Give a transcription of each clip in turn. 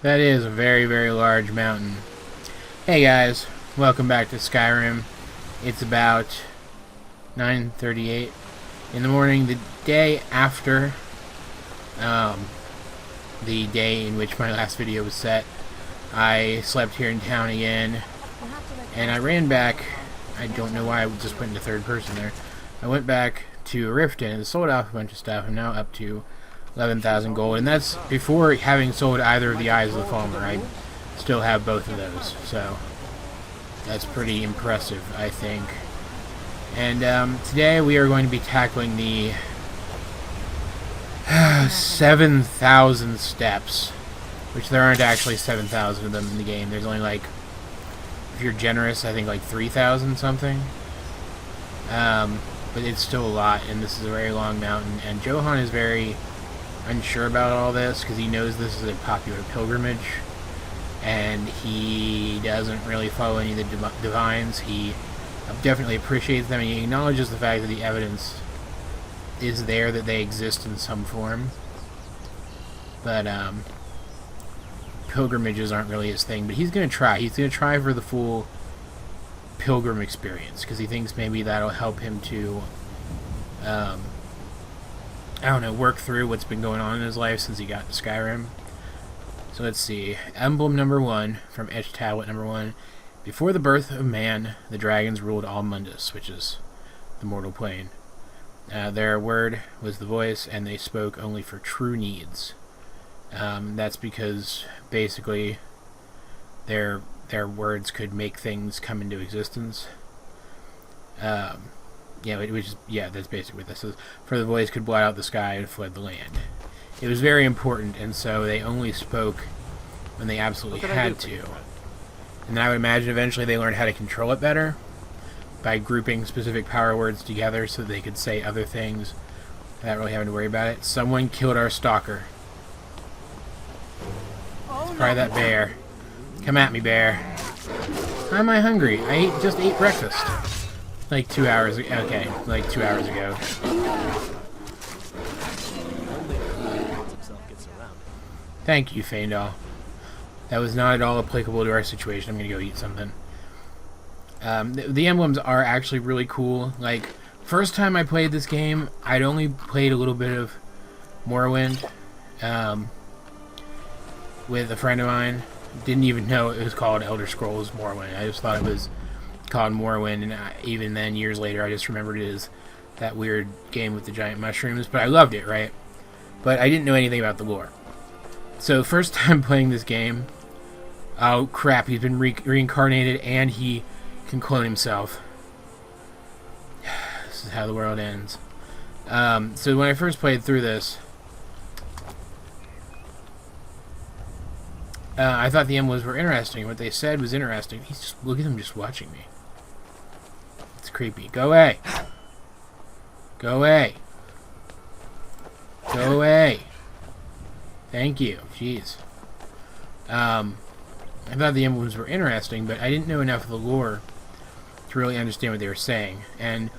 That is a very, very large mountain. Hey guys, welcome back to Skyrim. It's about 9:38 in the morning, the day after the day in which my last video was set. I slept here in town again, and I ran back. I don't know why I just went into third person there. I went back to Riften and sold off a bunch of stuff. I'm now up to 11,000 gold, and that's before having sold either of the Eyes of the Falmer. I still have both of those, so that's pretty impressive, I think. And today we are going to be tackling the 7,000 steps, which there aren't actually 7,000 of them in the game. There's only, like, if you're generous, I think like 3,000 something. But it's still a lot, and this is a very long mountain, and Johan is very unsure about all this because he knows this is a popular pilgrimage, and he doesn't really follow any of the divines. He definitely appreciates them, and he acknowledges the fact that the evidence is there that they exist in some form, but pilgrimages aren't really his thing. But he's going to try. He's going to try for the full pilgrim experience because he thinks maybe that'll help him to I don't know, work through what's been going on in his life since he got to Skyrim. So let's see. Emblem number 1 from Etched Tablet number 1. Before the birth of man, the dragons ruled all Mundus, which is the mortal plane. Their word was the voice, and they spoke only for true needs. That's because basically their words could make things come into existence. That's basically what this is. For the voice could blot out the sky and flood the land. It was very important, and so they only spoke when they absolutely had to. And then I would imagine eventually they learned how to control it better by grouping specific power words together so they could say other things without really having to worry about it. Someone killed our stalker. It's probably that bear. Come at me, bear. Why am I hungry? I just ate breakfast. Like 2 hours ago. Okay, like 2 hours ago. Thank you, Faendal. That was not at all applicable to our situation. I'm gonna go eat something. The emblems are actually really cool. Like, first time I played this game, I'd only played a little bit of Morrowind with a friend of mine. Didn't even know it was called Elder Scrolls Morrowind. I just thought it was called Morrowind, and even then, years later, I just remembered it as that weird game with the giant mushrooms. But I loved it, right? But I didn't know anything about the lore. So, first time playing this game, oh crap, he's been reincarnated, and he can clone himself. This is how the world ends. So when I first played through this, I thought the emblems were interesting. What they said was interesting. He's just, look at him just watching me. It's creepy. Go away. Go away. Go away. Thank you. Jeez. I thought the emblems were interesting, but I didn't know enough of the lore to really understand what they were saying. And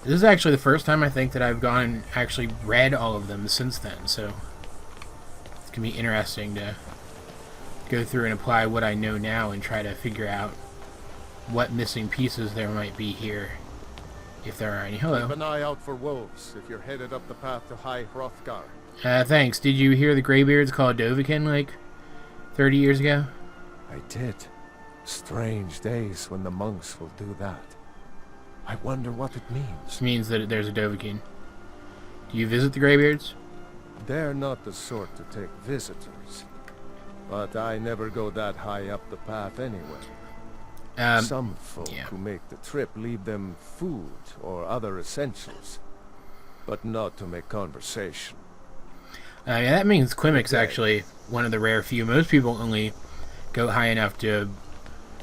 this is actually the first time I think that I've gone and actually read all of them since then. So it's going to be interesting to go through and apply what I know now and try to figure out what missing pieces there might be here, if there are any. Hello. Keep an eye out for wolves if you're headed up the path to High Hrothgar. Thanks. Did you hear the Greybeards called Dovahkiin like 30 years ago? I did. Strange days when the monks will do that. I wonder what it means. It means that there's a Dovahkiin. Do you visit the Greybeards? They're not the sort to take visitors. But I never go that high up the path anyway. Some folk who make the trip leave them food or other essentials, but not to make conversation. Yeah, that means Quimic's actually one of the rare few. Most people only go high enough to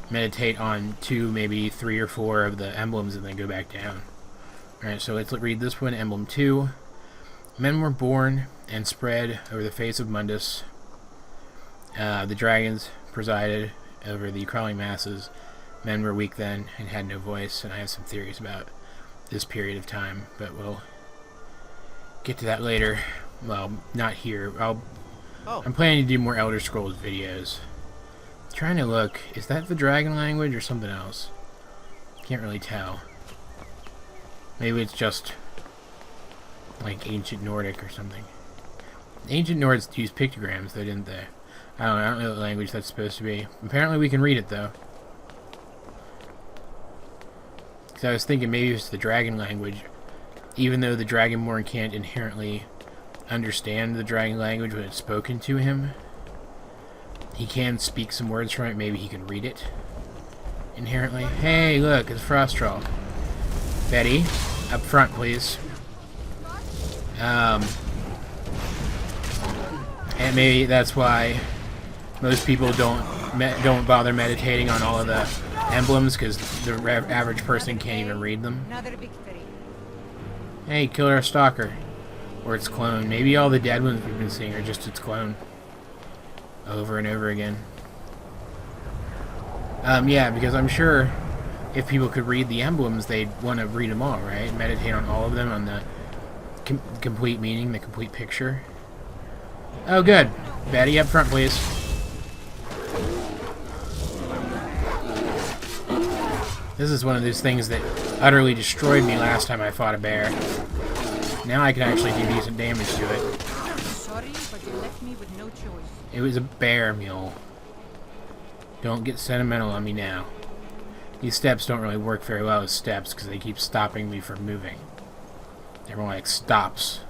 meditate on 2, maybe 3 or 4 of the emblems and then go back down. Alright, so let's read this one. Emblem 2. Men were born and spread over the face of Mundus. The dragons presided over the crawling masses. Men were weak then and had no voice, and I have some theories about this period of time, but we'll get to that later. Well, not here. I'll Oh. I'm planning to do more Elder Scrolls videos. Trying to look. Is that the dragon language or something else? Can't really tell. Maybe it's just like ancient Nordic or something. Ancient Nords used pictograms, though, didn't they? I don't know what language that's supposed to be. Apparently we can read it, though. Because I was thinking maybe it's the dragon language. Even though the Dragonborn can't inherently understand the dragon language when it's spoken to him, he can speak some words from it. Maybe he can read it inherently. Hey, look, it's Frost Troll. Betty, up front, please. And maybe that's why most people don't bother meditating on all of the emblems, because the average person can't even read them. Hey, kill our stalker. Or its clone. Maybe all the dead ones we've been seeing are just its clone. Over and over again. Yeah, because I'm sure if people could read the emblems, they'd want to read them all, right? Meditate on all of them, on the complete meaning, the complete picture. Oh, good. Betty, up front, please. This is one of those things that utterly destroyed me last time I fought a bear. Now I can actually do decent damage to it. Sorry, but you left me with no choice. It was a bear mule. Don't get sentimental on me now. These steps don't really work very well as steps because they keep stopping me from moving. They're more like stops.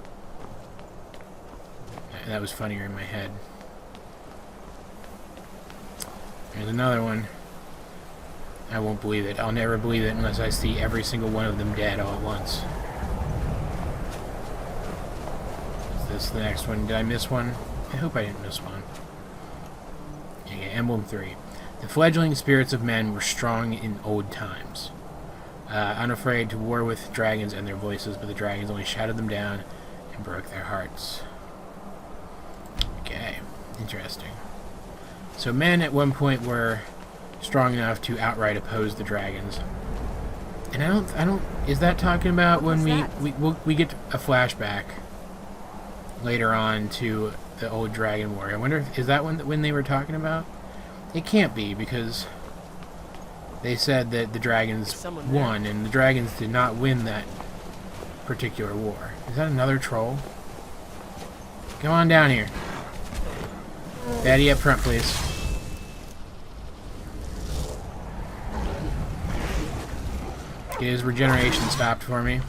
That was funnier in my head. There's another one. I won't believe it. I'll never believe it unless I see every single one of them dead all at once. Is this the next one? Did I miss one? I hope I didn't miss one. Yeah, Emblem 3. The fledgling spirits of men were strong in old times. Unafraid to war with dragons and their voices, but the dragons only shouted them down and broke their hearts. Okay, interesting. So men at one point were strong enough to outright oppose the dragons. And I don't is that talking about when we get a flashback later on to the old dragon war? I wonder if, is that when they were talking about? It can't be, because they said that the dragons won, and the dragons did not win that particular war. Is that another troll? Come on down here. Daddy up front, please. Get his regeneration stopped for me.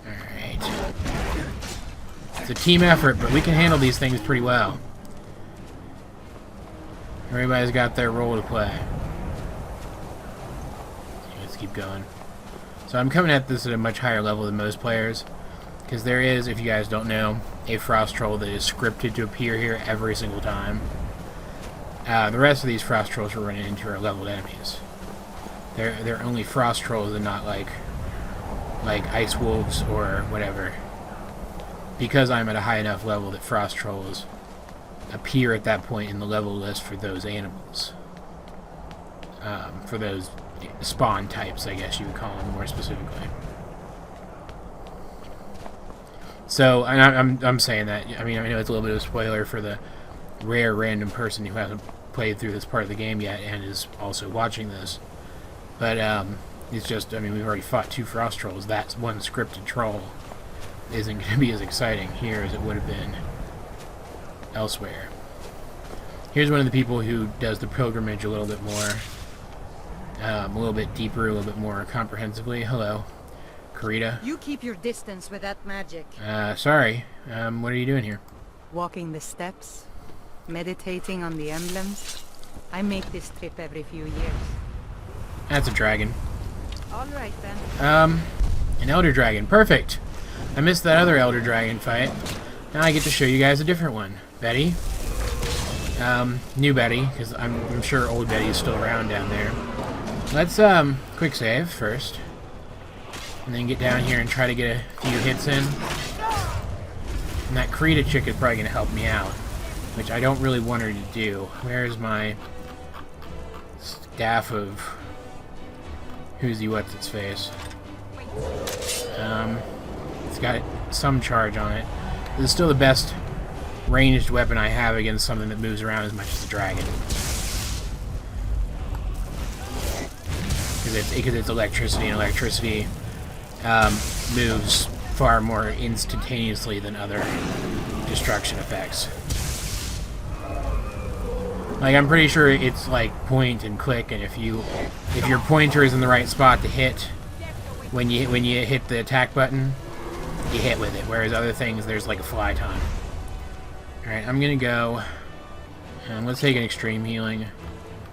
Alright. It's a team effort, but we can handle these things pretty well. Everybody's got their role to play. Let's keep going. So I'm coming at this at a much higher level than most players, because there is, if you guys don't know, a Frost Troll that is scripted to appear here every single time. The rest of these Frost Trolls we're running into are leveled enemies. They're only Frost Trolls and not like Ice Wolves or whatever. Because I'm at a high enough level that Frost Trolls appear at that point in the level list for those animals. For those spawn types, I guess you would call them more specifically. So, and I'm saying that, I mean, I know it's a little bit of a spoiler for the rare random person who hasn't played through this part of the game yet and is also watching this. But, it's just, I mean, we've already fought 2 Frost Trolls. That one scripted troll isn't going to be as exciting here as it would have been elsewhere. Here's one of the people who does the pilgrimage a little bit more, a little bit deeper, a little bit more comprehensively. Hello, Karita. You keep your distance with that magic. Sorry. What are you doing here? Walking the steps, meditating on the emblems. I make this trip every few years. That's a dragon. All right then. An elder dragon. Perfect. I missed that other elder dragon fight. Now I get to show you guys a different one. Betty. New Betty, because I'm sure old Betty is still around down there. Let's, quick save first. And then get down here and try to get a few hits in. And that Karita chick is probably going to help me out, which I don't really want her to do. Where's my staff of who's he what's its face? It's got some charge on it. This is still the best ranged weapon I have against something that moves around as much as a dragon. Because it's electricity, and electricity moves far more instantaneously than other destruction effects. Like, I'm pretty sure it's like point and click, and if your pointer is in the right spot to hit when you hit the attack button, you hit with it. Whereas other things, there's like a fly time. All right, I'm gonna go. Let's take an extreme healing.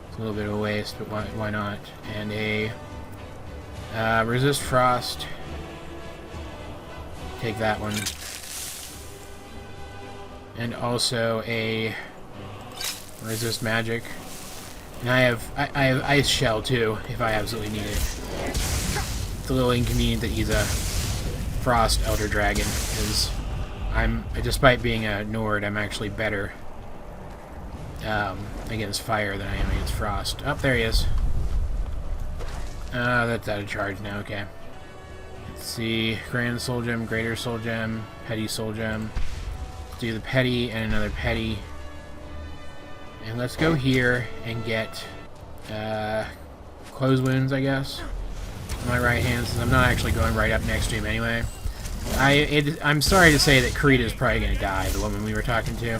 It's a little bit of a waste, but why not? And a resist frost. Take that one. And also a resist magic. And I have ice shell too, if I absolutely need it. It's a little inconvenient that he's a frost elder dragon, because despite being a Nord, I'm actually better against fire than I am against frost. Oh, there he is. That's out of charge now, okay. Let's see, Grand Soul Gem, Greater Soul Gem, Petty Soul Gem. Let's do the Petty and another Petty. And let's go here and get close wounds, I guess, on my right hand, since I'm not actually going right up next to him anyway. I'm sorry to say that Karita is probably going to die, the woman we were talking to.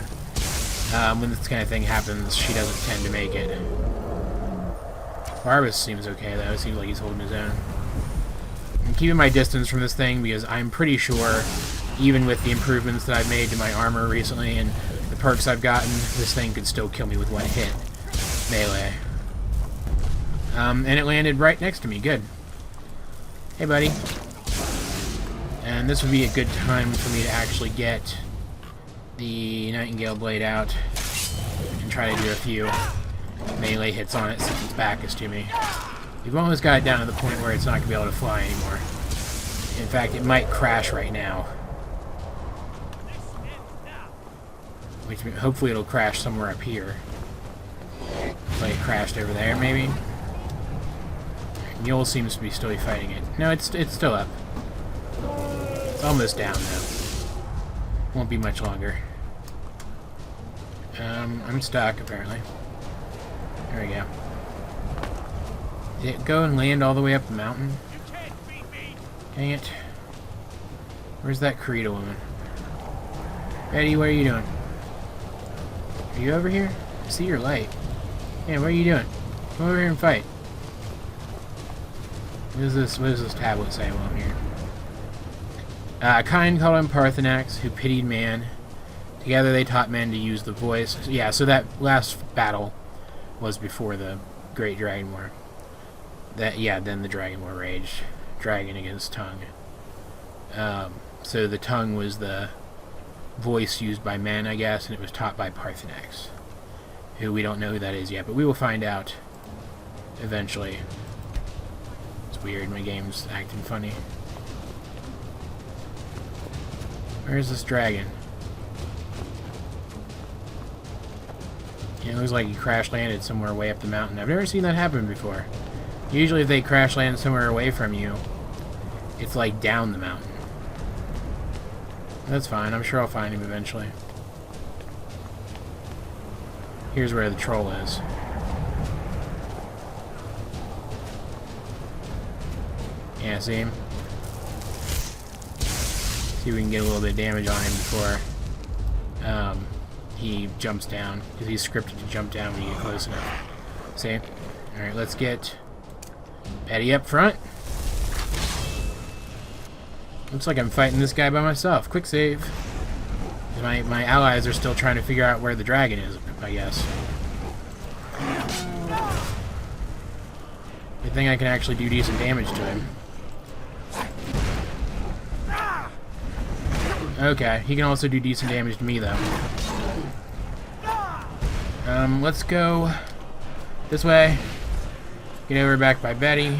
When this kind of thing happens, she doesn't tend to make it. Barbas seems okay, though. It seems like he's holding his own. I'm keeping my distance from this thing because I'm pretty sure, even with the improvements that I've made to my armor recently and the perks I've gotten, this thing could still kill me with one hit. Melee. And it landed right next to me. Good. Hey, buddy. And this would be a good time for me to actually get the Nightingale Blade out and try to do a few melee hits on it since its back is to me. We've almost got it down to the point where it's not going to be able to fly anymore. In fact, it might crash right now. Which hopefully it'll crash somewhere up here. Like it crashed over there, maybe? Mule seems to be still fighting it. No, it's still up. It's almost down, though. Won't be much longer. I'm stuck, apparently. There we go. Did it go and land all the way up the mountain? Dang it. Where's that Karita woman? Betty, what are you doing? Are you over here? I see your light. Yeah, what are you doing? Come over here and fight. What does this tablet say while I'm here? Kind called him Parthenax, who pitied man. Together they taught men to use the voice. Yeah, so that last battle was before the Great Dragon War. Then the Dragon War raged. Dragon against tongue. So the tongue was the voice used by men, I guess, and it was taught by Parthenax, who we don't know who that is yet, but we will find out eventually. It's weird, my game's acting funny. Where's this dragon? Yeah, it looks like he crash landed somewhere way up the mountain. I've never seen that happen before. Usually if they crash land somewhere away from you, it's like down the mountain. That's fine, I'm sure I'll find him eventually. Here's where the troll is. Yeah, see him? See if we can get a little bit of damage on him before he jumps down, because he's scripted to jump down when you get close enough. See? Alright, let's get Betty up front. Looks like I'm fighting this guy by myself. Quick save. My allies are still trying to figure out where the dragon is, I guess. I think I can actually do decent damage to him. Okay, he can also do decent damage to me, though. Let's go this way. Get over back by Betty.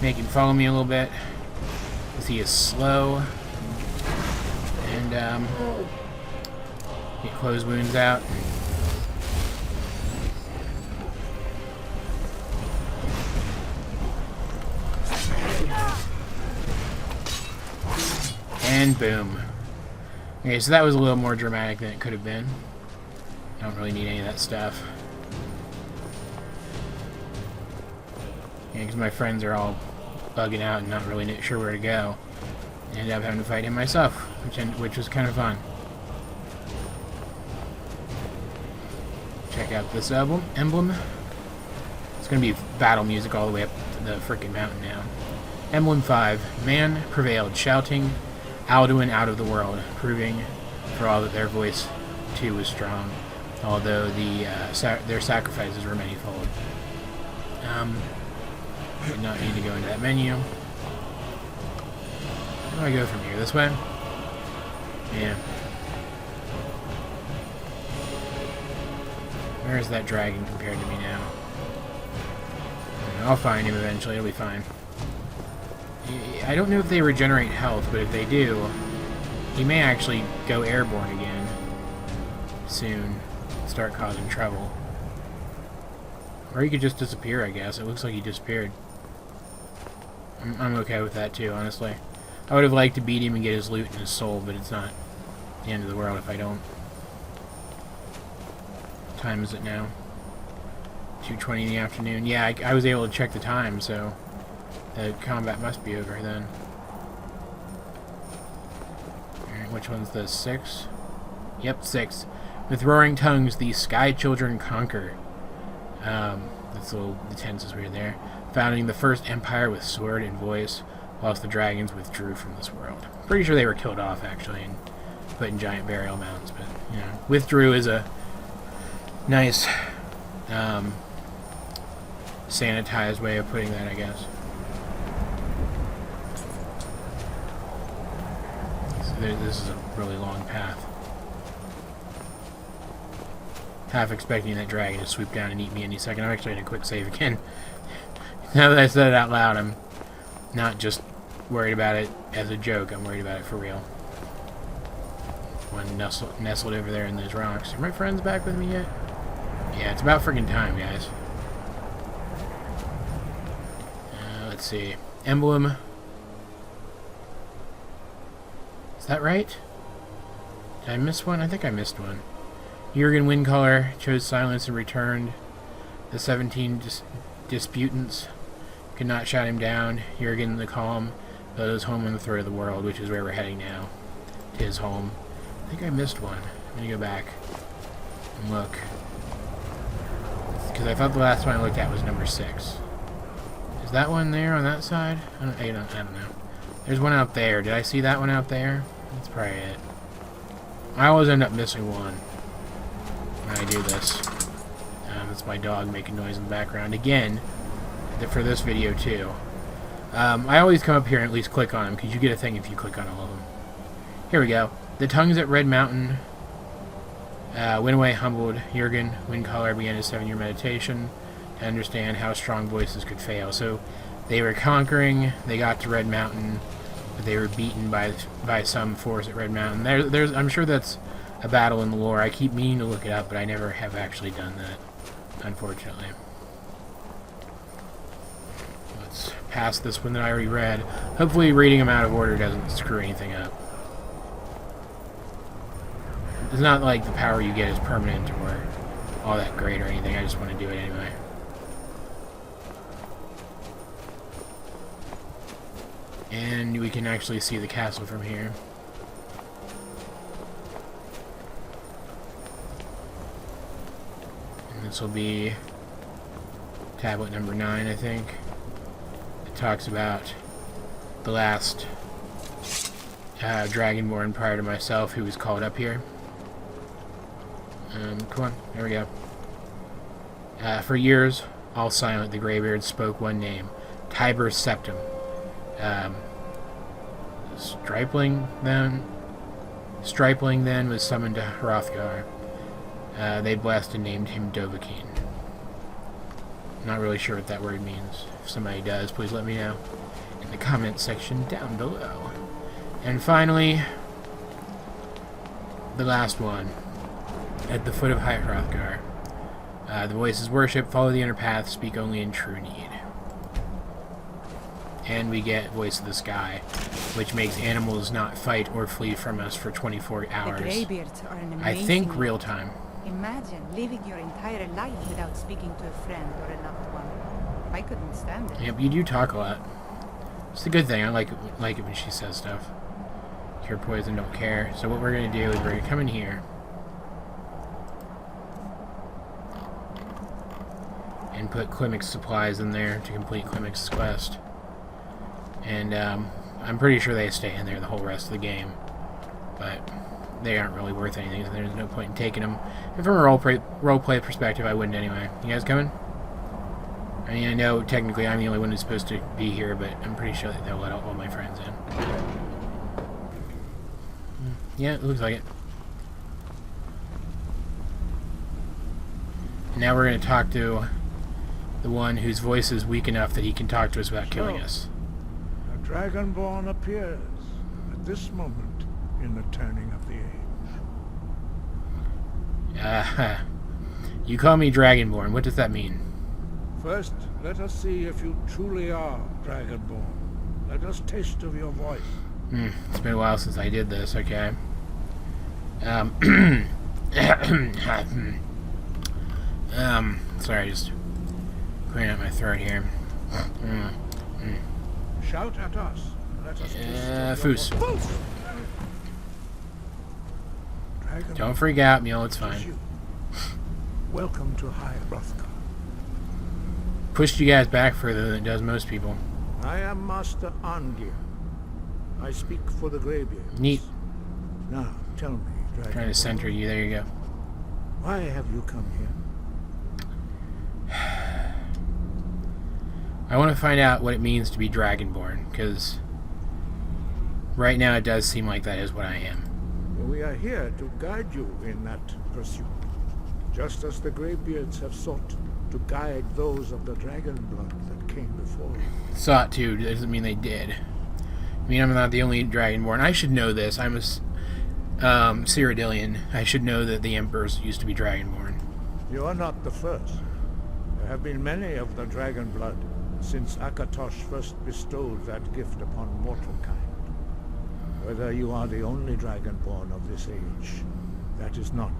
Make him follow me a little bit, because he is slow. And, get close wounds out. And boom. Okay, so that was a little more dramatic than it could have been. I don't really need any of that stuff. Yeah, because my friends are all bugging out and not really sure where to go. I ended up having to fight him myself, which was kind of fun. Check out this emblem. It's going to be battle music all the way up to the freaking mountain now. Emblem 5. Man prevailed, shouting Alduin out of the world, proving for all that their voice too was strong, although their sacrifices were manifold. Did not need to go into that menu. Where do I go from here? This way? Yeah. Where is that dragon compared to me now? I'll find him eventually. It'll be fine. I don't know if they regenerate health, but if they do, he may actually go airborne again soon. Start causing trouble. Or he could just disappear, I guess. It looks like he disappeared. I'm okay with that too, honestly. I would have liked to beat him and get his loot and his soul, but it's not the end of the world if I don't. What time is it now? 2:20 in the afternoon. Yeah, I was able to check the time, so the combat must be over then. Alright, which one's the 6? Yep, 6. With roaring tongues, the sky children conquer. That's a little, the tense is weird there. Founding the first empire with sword and voice, whilst the dragons withdrew from this world. Pretty sure they were killed off, actually, and put in giant burial mounds, but, you know, withdrew is a nice, sanitized way of putting that, I guess. So this is a really long path. Half expecting that dragon to swoop down and eat me any second. I'm actually in a quick save again. Now that I said it out loud, I'm not just worried about it as a joke. I'm worried about it for real. One nestled over there in those rocks. Are my friends back with me yet? Yeah, it's about freaking time, guys. Let's see. Emblem. Is that right? Did I miss one? I think I missed one. Jurgen Windcaller chose silence and returned. The 17 disputants could not shout him down. Jurgen the Calm led his home in the throat of the world, which is where we're heading now. To his home. I think I missed one. I'm going to go back and look. Because I thought the last one I looked at was number 6. Is that one there on that side? I don't know. There's one out there. Did I see that one out there? That's probably it. I always end up missing one when I do this. That's my dog making noise in the background. Again, for this video too. I always come up here and at least click on them, because you get a thing if you click on all of them. Here we go. The tongues at Red Mountain went away humbled. Jurgen Windcaller began his 7-year meditation to understand how strong voices could fail. So they were conquering, they got to Red Mountain, but they were beaten by some force at Red Mountain. I'm sure that's a battle in the lore. I keep meaning to look it up, but I never have actually done that, unfortunately. Let's pass this one that I already read. Hopefully reading them out of order doesn't screw anything up. It's not like the power you get is permanent or all that great or anything. I just want to do it anyway. And we can actually see the castle from here. And this will be tablet number 9, I think. It talks about the last Dragonborn prior to myself who was called up here. Come on, there we go. For years, all silent, the Greybeards spoke one name, Tiber Septim. Stripling then was summoned to Hrothgar. They blessed and named him Dovahkiin. Not really sure what that word means. If somebody does, please let me know in the comment section down below. And finally, the last one. At the foot of High Hrothgar. The voices worship, follow the inner path, speak only in true need. and we get Voice of the Sky, which makes animals not fight or flee from us for 24 hours. The Greybeards are an I amazing think real time. Imagine living your entire life without speaking to a friend or a loved one. I couldn't stand it. Yep, you do talk a lot. It's a good thing. I like it when she says stuff. Cure poison, don't care. So what we're going to do is we're going to come in here. And put Clemic's supplies in there to complete Clemic's quest. And I'm pretty sure they stay in there the whole rest of the game. But they aren't really worth anything, so there's no point in taking them. And from a roleplay perspective, I wouldn't anyway. You guys coming? I mean, I know technically I'm the only one who's supposed to be here, but I'm pretty sure that they'll let all my friends in. Yeah, it looks like it. And now we're going to talk to the one whose voice is weak enough that he can talk to us without killing us. A Dragonborn appears at this moment in the turning of the age. You call me Dragonborn. What does that mean? First, let us see if you truly are Dragonborn. Let us taste of your voice. It's been a while since I did this, okay. Sorry, just clearing out my throat here. Shout at us. Let us taste of your Foos. voice. Dragonborn, Don't freak out, Mule, it's fine. you. Welcome to High Hrothgar. Pushed you guys back further than it does most people. I am Master Arngeir. I speak for the Greybeards. Neat. Now, tell me, Dragonborn. Trying to center you, there you go. Why have you come here? I want to find out what it means to be Dragonborn, because right now it does seem like that is what I am. We are here to guide you in that pursuit, just as the Greybeards have sought to guide those of the dragon blood that came before you. Sought to doesn't mean they did. I mean, I'm not the only Dragonborn. I should know this. I'm a Cyrodiilian. I should know that the Emperors used to be Dragonborn. You are not the first. There have been many of the dragon blood since Akatosh first bestowed that gift upon mortal kind. Whether you are the only Dragonborn of this age, that is not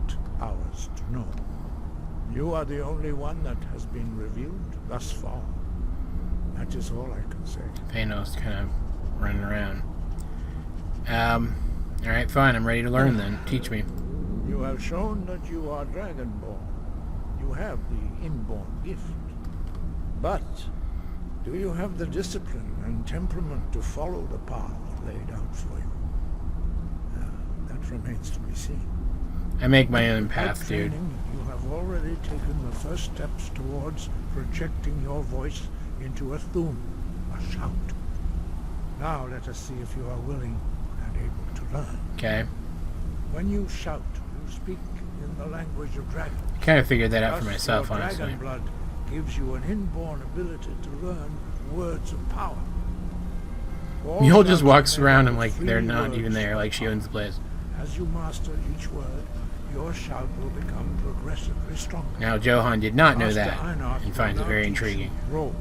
ours to know. You are the only one that has been revealed thus far. That is all I can say. Panos kind of running around. Alright, fine. I'm ready to learn then. Teach me. You have shown that you are Dragonborn. You have the inborn gift. But do you have the discipline and temperament to follow the path laid out for you? That remains to be seen. I make my own With path, that dude. training, you have already taken the first steps towards projecting your voice into a thum, a shout. Now let us see if you are willing and able to learn. Okay. When you shout, you speak in the language of dragons. Kind of figured that out for Thus, myself, your honestly. dragon blood gives you an inborn ability to learn words of power. All Mule just shouts walks made around of and like they're three not even words there, of like she power. owns the place. As you master each word, your shout will become progressively stronger. Now, Johan did not know Master that Einarth and finds will it now very teach you intriguing. Roll,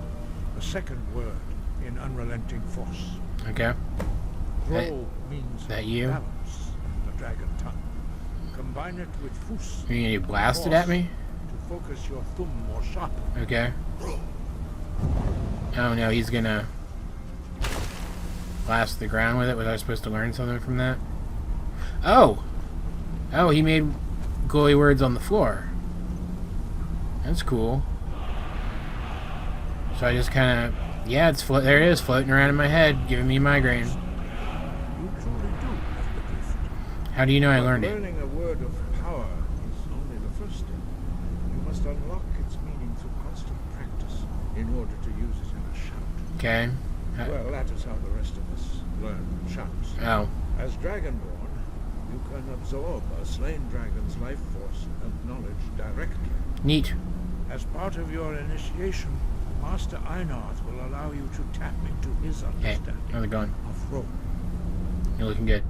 the second word in unrelenting force. Okay. Roll means that you? balance in the dragon tongue. Combine it with fus. Are you gonna blast it at me? To focus your thumb more sharply. Okay. Oh no, he's gonna blast the ground with it. Was I supposed to learn something from that? Oh! Oh, he made glowy words on the floor. That's cool. So I just kind of... Yeah, there it is, floating around in my head, giving me a migraine. You truly do have the gift. How do you know I But learned it? learning a word of power is only the first step. You must unlock its meaning through constant practice in order to use it in a shout. Okay. Well, that is how the rest of us learn shouts. Oh. As Dragonborn, you can absorb a slain dragon's life force and knowledge directly. Neat. As part of your initiation, Master Einarth will allow you to tap into his Hey, understanding how's it going? of rope. You're looking good.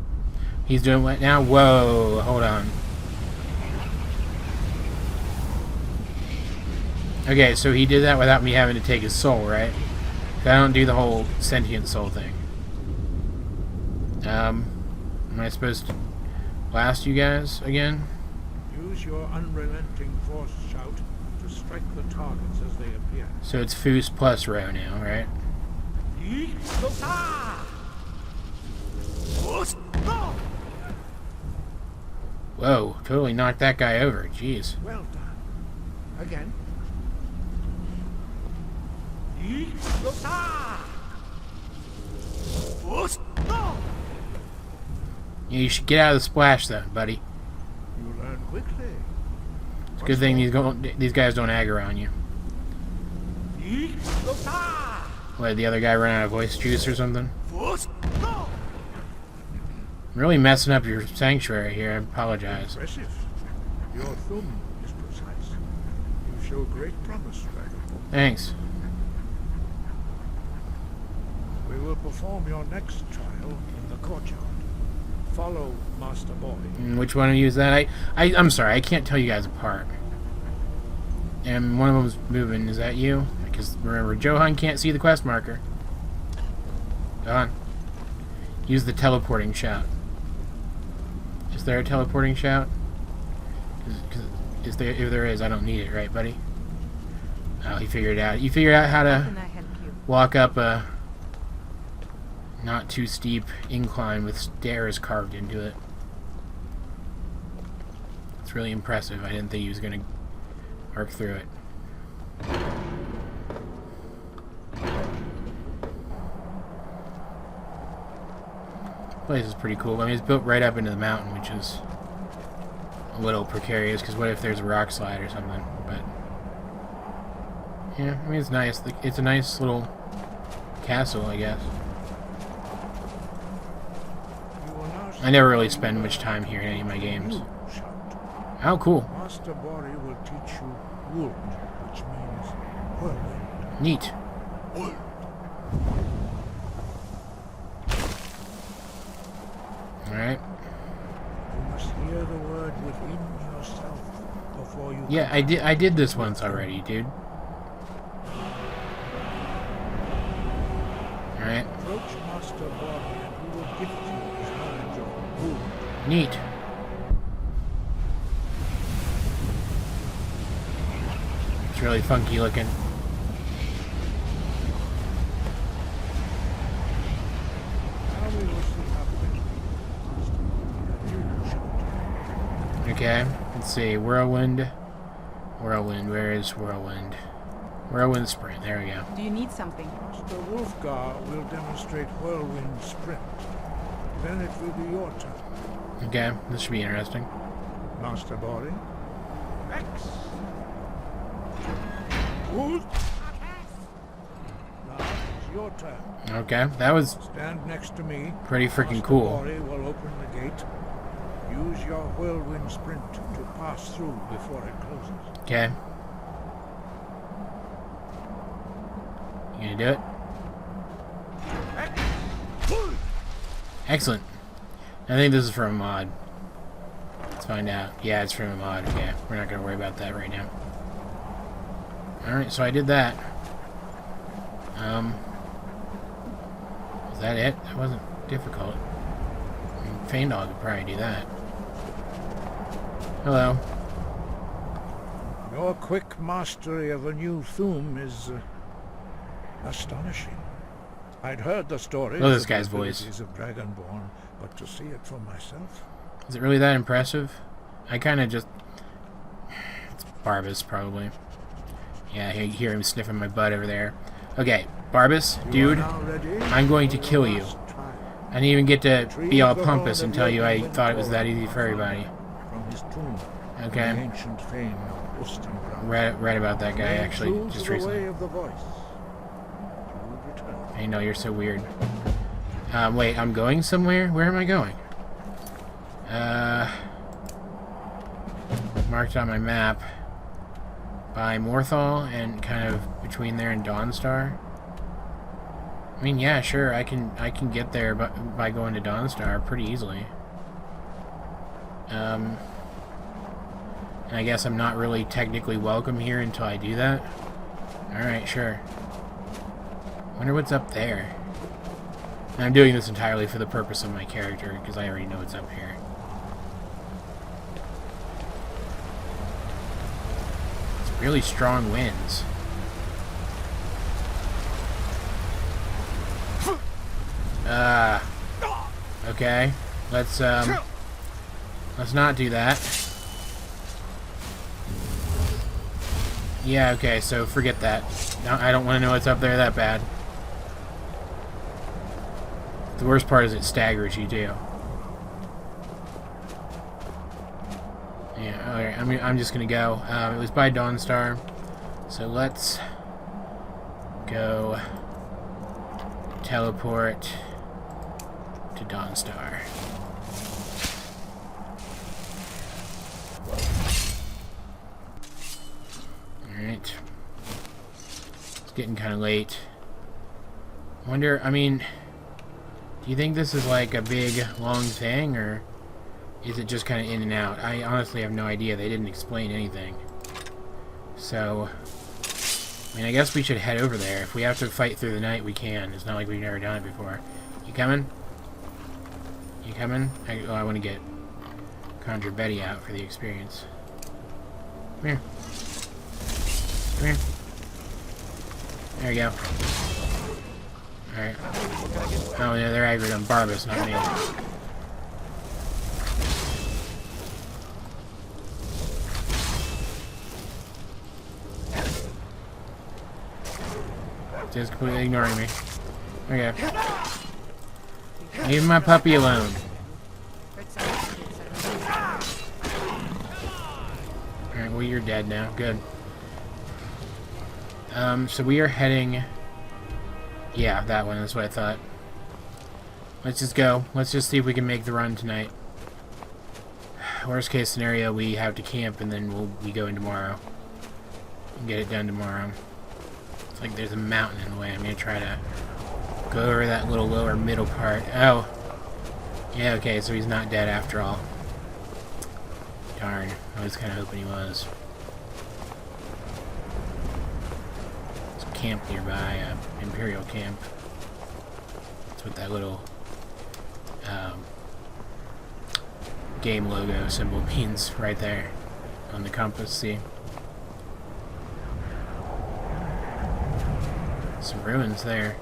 He's doing what now? Whoa, hold on. Okay, so he did that without me having to take his soul, right? I don't do the whole sentient soul thing. Am I supposed to blast you guys again? Use your unrelenting force shout to strike the targets as they appear. So it's Foos plus Row now, right? Whoa, totally knocked that guy over. Jeez. Well done. Again. Yeah, you should get out of the splash, though, buddy. You learn quickly. It's a good thing these guys don't aggro on you. What, did the other guy run out of voice juice or something? Really messing up your sanctuary here. I apologize. Impressive. Your thumb is precise. You show great promise, Dragonborn. Thanks. We will perform your next trial in the courtyard. Follow Master Boy. Which one of you is that? I'm sorry, I can't tell you guys apart. And one of them's moving. Is that you? Because remember, Johan can't see the quest marker. Go on. Use the teleporting shout. Is there a teleporting shout? If there is, I don't need it, right, buddy? Oh, he figured it out. You figured out how to walk up a not too steep incline with stairs carved into it. It's really impressive. I didn't think he was going to arc through it. Place is pretty cool. I mean, it's built right up into the mountain, which is a little precarious, because what if there's a rock slide or something? But yeah, I mean, it's nice. It's a nice little castle, I guess. I never really spend much time here in any of my games. Oh, cool. Master Bori will teach you Wuld, which means whirlwind. Neat. Alright. You must hear the word within yourself before you... Yeah, I did this once already, dude. Alright. Approach Master Bori and he will gift you his knowledge of Wuld. Neat. It's really funky looking. Now we will see how quickly Master Bori and you shout. Okay, let's see. Whirlwind. Whirlwind. Where is Whirlwind? Whirlwind Sprint. There we go. Do you need something? Master Wolfgar will demonstrate whirlwind sprint. Then it will be your turn. Okay, this should be interesting. Master Bori. X. Wuld. Now it's your turn. Okay, that was Stand next to me. pretty freaking Master cool. Bori will open the gate. Use your whirlwind sprint to pass through before it closes. Okay. You gonna do it? Excellent. I think this is from a mod. Let's find out. Yeah, it's from a mod. Okay, we're not gonna worry about that right now. Alright, so I did that. Is that it? That wasn't difficult. I mean, Feindog could probably do that. Hello. Your quick mastery of a new thum is astonishing. I'd heard the stories Love this of guy's the voice. abilities of Dragonborn, but to see it for myself. Is it really that impressive? I kind of just... It's Barbas, probably. Yeah, I hear him sniffing my butt over there. Okay, Barbas, dude, I'm going to kill you. I didn't even get to be all pompous and tell you I thought it was that easy for everybody. From his tomb, Okay. the ancient fame of Ustengrad. Read about that guy, actually, True just to the recently. way of the voice. You would return. I know, you're so weird. Wait, I'm going somewhere? Where am I going? Marked on my map by Morthal and kind of between there and Dawnstar. I mean, yeah, sure, I can get there by going to Dawnstar pretty easily. And I guess I'm not really technically welcome here until I do that. Alright, sure. Wonder what's up there. And I'm doing this entirely for the purpose of my character, because I already know what's up here. It's really strong winds. Okay. Let's not do that. Yeah, okay, so forget that. No, I don't want to know what's up there that bad. The worst part is it staggers you too. Yeah, alright, I'm just gonna go. It was by Dawnstar. So let's go teleport to Dawnstar. Alright. It's getting kind of late. Wonder, I mean, do you think this is like a big, long thing, or is it just kind of in and out? I honestly have no idea. They didn't explain anything. So, I mean, I guess we should head over there. If we have to fight through the night, we can. It's not like we've never done it before. You coming? You coming? I want to get Conjure Betty out for the experience. Come here. Come here. There we go. Alright. Oh yeah, they're aggroed on Barbas, not me. Just completely ignoring me. Okay. Leave my puppy alone. Alright, well you're dead now. Good. So we are heading... Yeah, that one. That's what I thought. Let's just go. Let's just see if we can make the run tonight. Worst case scenario, we have to camp and then we go in tomorrow. And get it done tomorrow. It's like there's a mountain in the way. I'm going to try to go over that little lower middle part. Oh. Yeah, okay, so he's not dead after all. Darn. I was kind of hoping he was. Camp nearby, Imperial camp. That's what that little game logo symbol means right there on the compass. See? Some ruins there.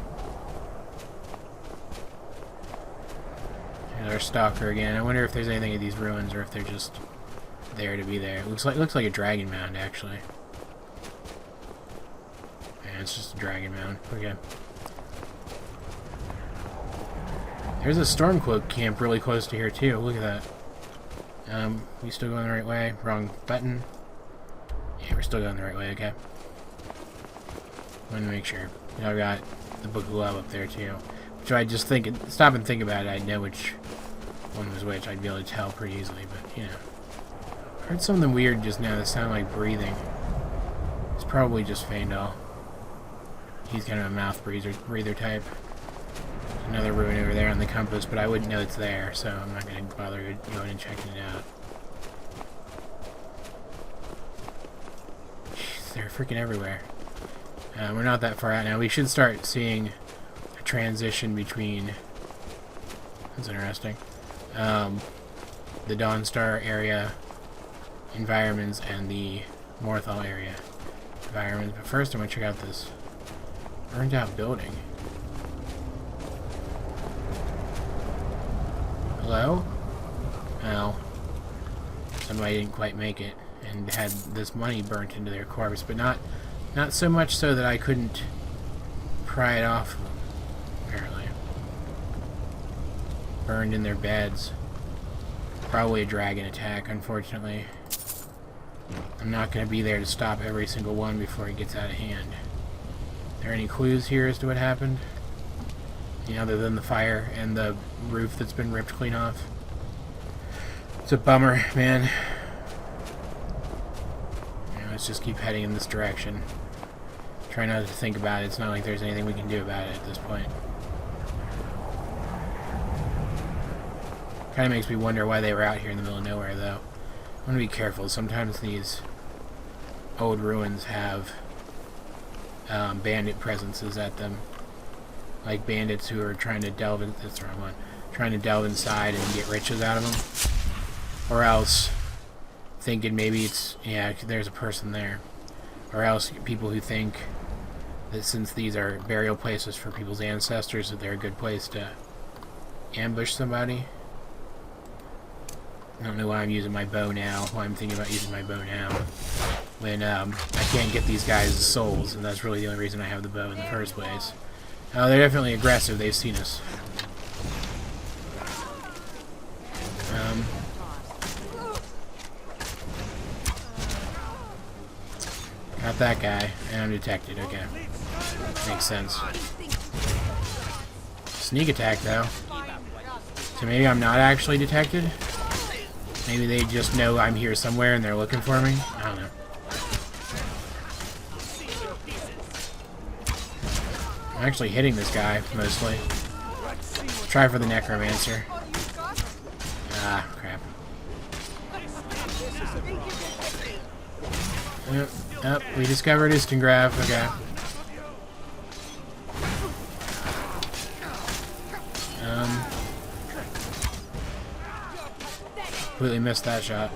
There's our stalker again. I wonder if there's anything in these ruins or if they're just there to be there. It looks like a dragon mound actually. It's just a dragon mound. Okay. There's a Stormcloak camp really close to here too. Look at that. We still going the right way? Wrong button. Yeah, we're still going the right way. Okay. Wanted to make sure. Now I've got the Book of Love up there too. Which I just stop and think about it. I'd know which one was which. I'd be able to tell pretty easily. But you know, I heard something weird just now that sounded like breathing. It's probably just Faendal. He's kind of a mouth breather type. Another ruin over there on the compass, but I wouldn't know it's there, so I'm not going to bother going and checking it out. Jeez, they're freaking everywhere. We're not that far out now. We should start seeing a transition between... That's interesting. The Dawnstar area environments and the Morthal area environments. But first I'm going to check out this burned out building. Hello? Well, somebody didn't quite make it and had this money burnt into their corpse, but not so much so that I couldn't pry it off of them, apparently. Burned in their beds. Probably a dragon attack, unfortunately. I'm not going to be there to stop every single one before it gets out of hand. Are there any clues here as to what happened? You know, other than the fire and the roof that's been ripped clean off? It's a bummer, man. You know, let's just keep heading in this direction. Try not to think about it. It's not like there's anything we can do about it at this point. Kind of makes me wonder why they were out here in the middle of nowhere, though. I'm going to be careful. Sometimes these old ruins have bandit presences at them. like bandits who are trying to delve in. That's the wrong one. Trying to delve inside and get riches out of them, or else thinking maybe it's there's a person there, or else people who think that since these are burial places for people's ancestors, that they're a good place to ambush somebody. I don't know why I'm using my bow now. Why I'm thinking about using my bow now, when I can't get these guys' souls, and that's really the only reason I have the bow in the first place. Oh, they're definitely aggressive. They've seen us. Got that guy, and I'm detected. Okay, makes sense. Sneak attack though. So maybe I'm not actually detected. Maybe they just know I'm here somewhere and they're looking for me. I don't know. I'm actually hitting this guy mostly. Try for the necromancer. Ah, crap. Yep, we discovered Istangraph. Okay. Completely missed that shot.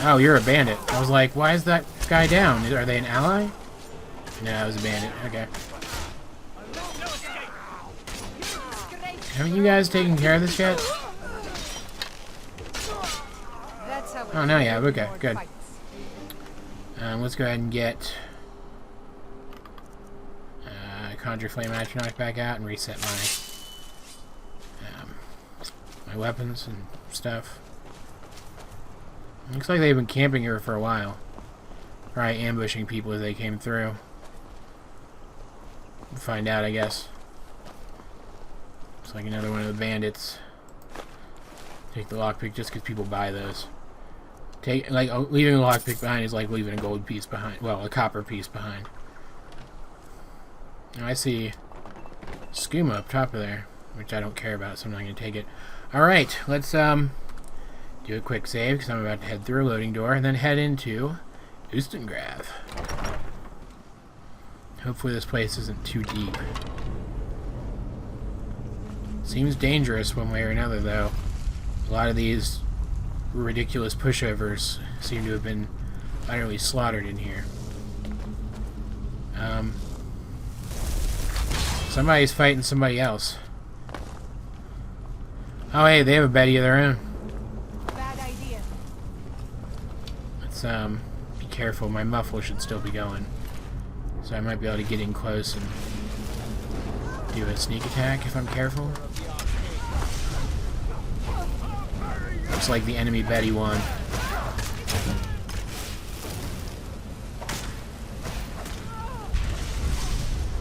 Oh, you're a bandit. I was like, why is that guy down? Are they an ally? No, it was a bandit. Okay. Haven't you guys taken care of this yet? Oh, no, yeah, okay, good. Let's go ahead and get Conjure Flame Match knocked back out and reset my weapons and stuff. Looks like they've been camping here for a while. Probably ambushing people as they came through. We'll find out, I guess. Looks like another one of the bandits. Take the lockpick just because people buy those. Leaving a lockpick behind is like leaving a gold piece behind. Well, a copper piece behind. Now I see skooma up top of there, which I don't care about, so I'm not going to take it. Alright, let's do a quick save, because I'm about to head through a loading door, and then head into Istangraph. Hopefully this place isn't too deep. Seems dangerous one way or another, though. A lot of these ridiculous pushovers seem to have been utterly slaughtered in here. Somebody's fighting somebody else. Oh, hey, they have a Betty of their own. Bad idea. Let's be careful. My muffle should still be going, so I might be able to get in close and do a sneak attack if I'm careful. Looks like the enemy Betty won. I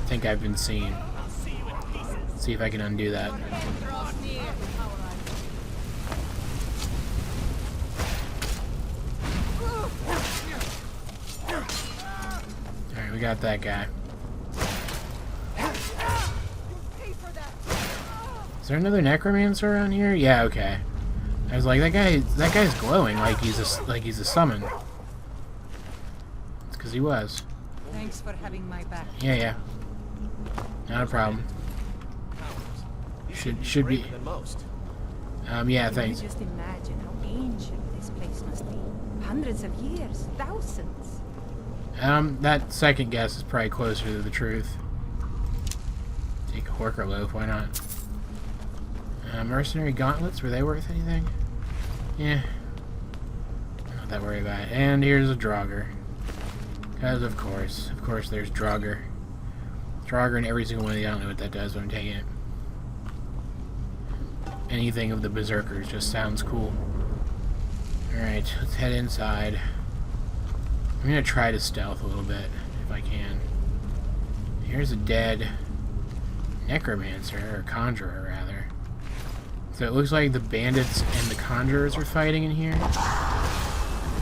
think I've been seen. Let's see if I can undo that. Alright, we got that guy. Is there another necromancer around here? Yeah, okay. I was like, that guy's glowing like he's a summon. It's because he was. Thanks for having my back. Yeah. Not a problem. Should be. Yeah, thanks. Just imagine how ancient this place must be. Hundreds of years, thousands. That second guess is probably closer to the truth. Take a Horker loaf, why not? Mercenary gauntlets, were they worth anything? Yeah. Not that worried about it. And here's a Draugr. Because of course there's Draugr. Draugr in every single one of these. I don't know what that does, but I'm taking it. Anything of the Berserkers just sounds cool. Alright, let's head inside. I'm gonna try to stealth a little bit, if I can. Here's a dead necromancer, or conjurer rather. So it looks like the bandits and the conjurers are fighting in here.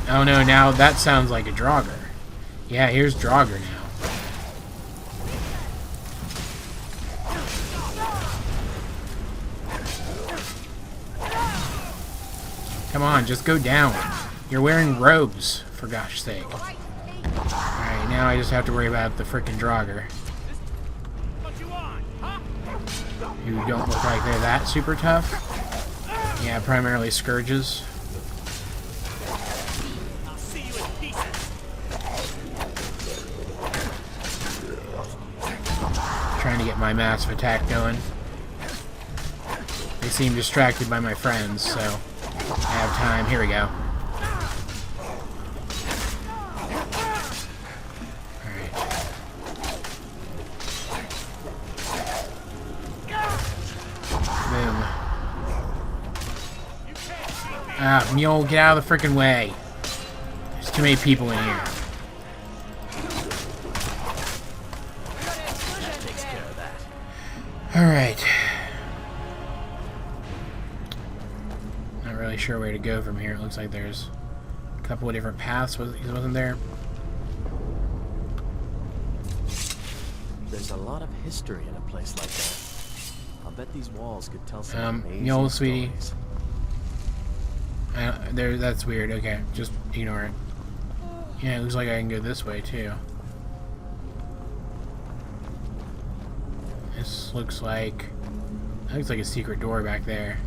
Oh no, now that sounds like a Draugr. Yeah, here's Draugr now. Come on, just go down. You're wearing robes, for gosh sake. Alright, now I just have to worry about the frickin' Draugr. Who don't look like they're that super tough. Yeah, primarily Scourges. Trying to get my massive attack going. They seem distracted by my friends, so I have time. Here we go. Ah, Mule, get out of the frickin' way. There's too many people in here. Alright. Not really sure where to go from here. It looks like there's a couple of different paths. Wasn't there? There's a lot of history in a place like that. I'll bet these walls could tell some amazing Mule, sweetie. stories. That's weird. Okay, just ignore it. Yeah, it looks like I can go this way too. This looks like a secret door back there.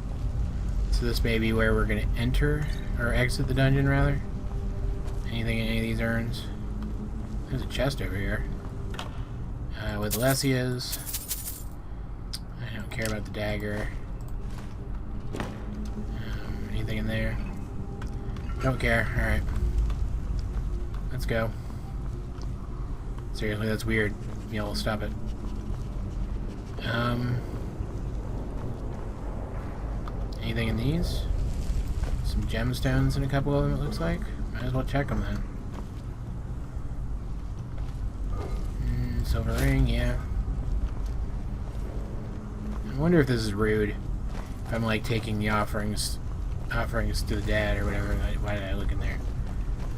So this may be where we're gonna enter or exit the dungeon, rather. Anything in any of these urns? There's a chest over here with Alessia's. I don't care about the dagger. Anything in there? Don't care. Alright. Let's go. Seriously, that's weird. You'll stop it. Anything in these? Some gemstones in a couple of them, it looks like. Might as well check them then. Silver ring, yeah. I wonder if this is rude. If I'm like taking the offerings to the dad or whatever. Why did I look in there?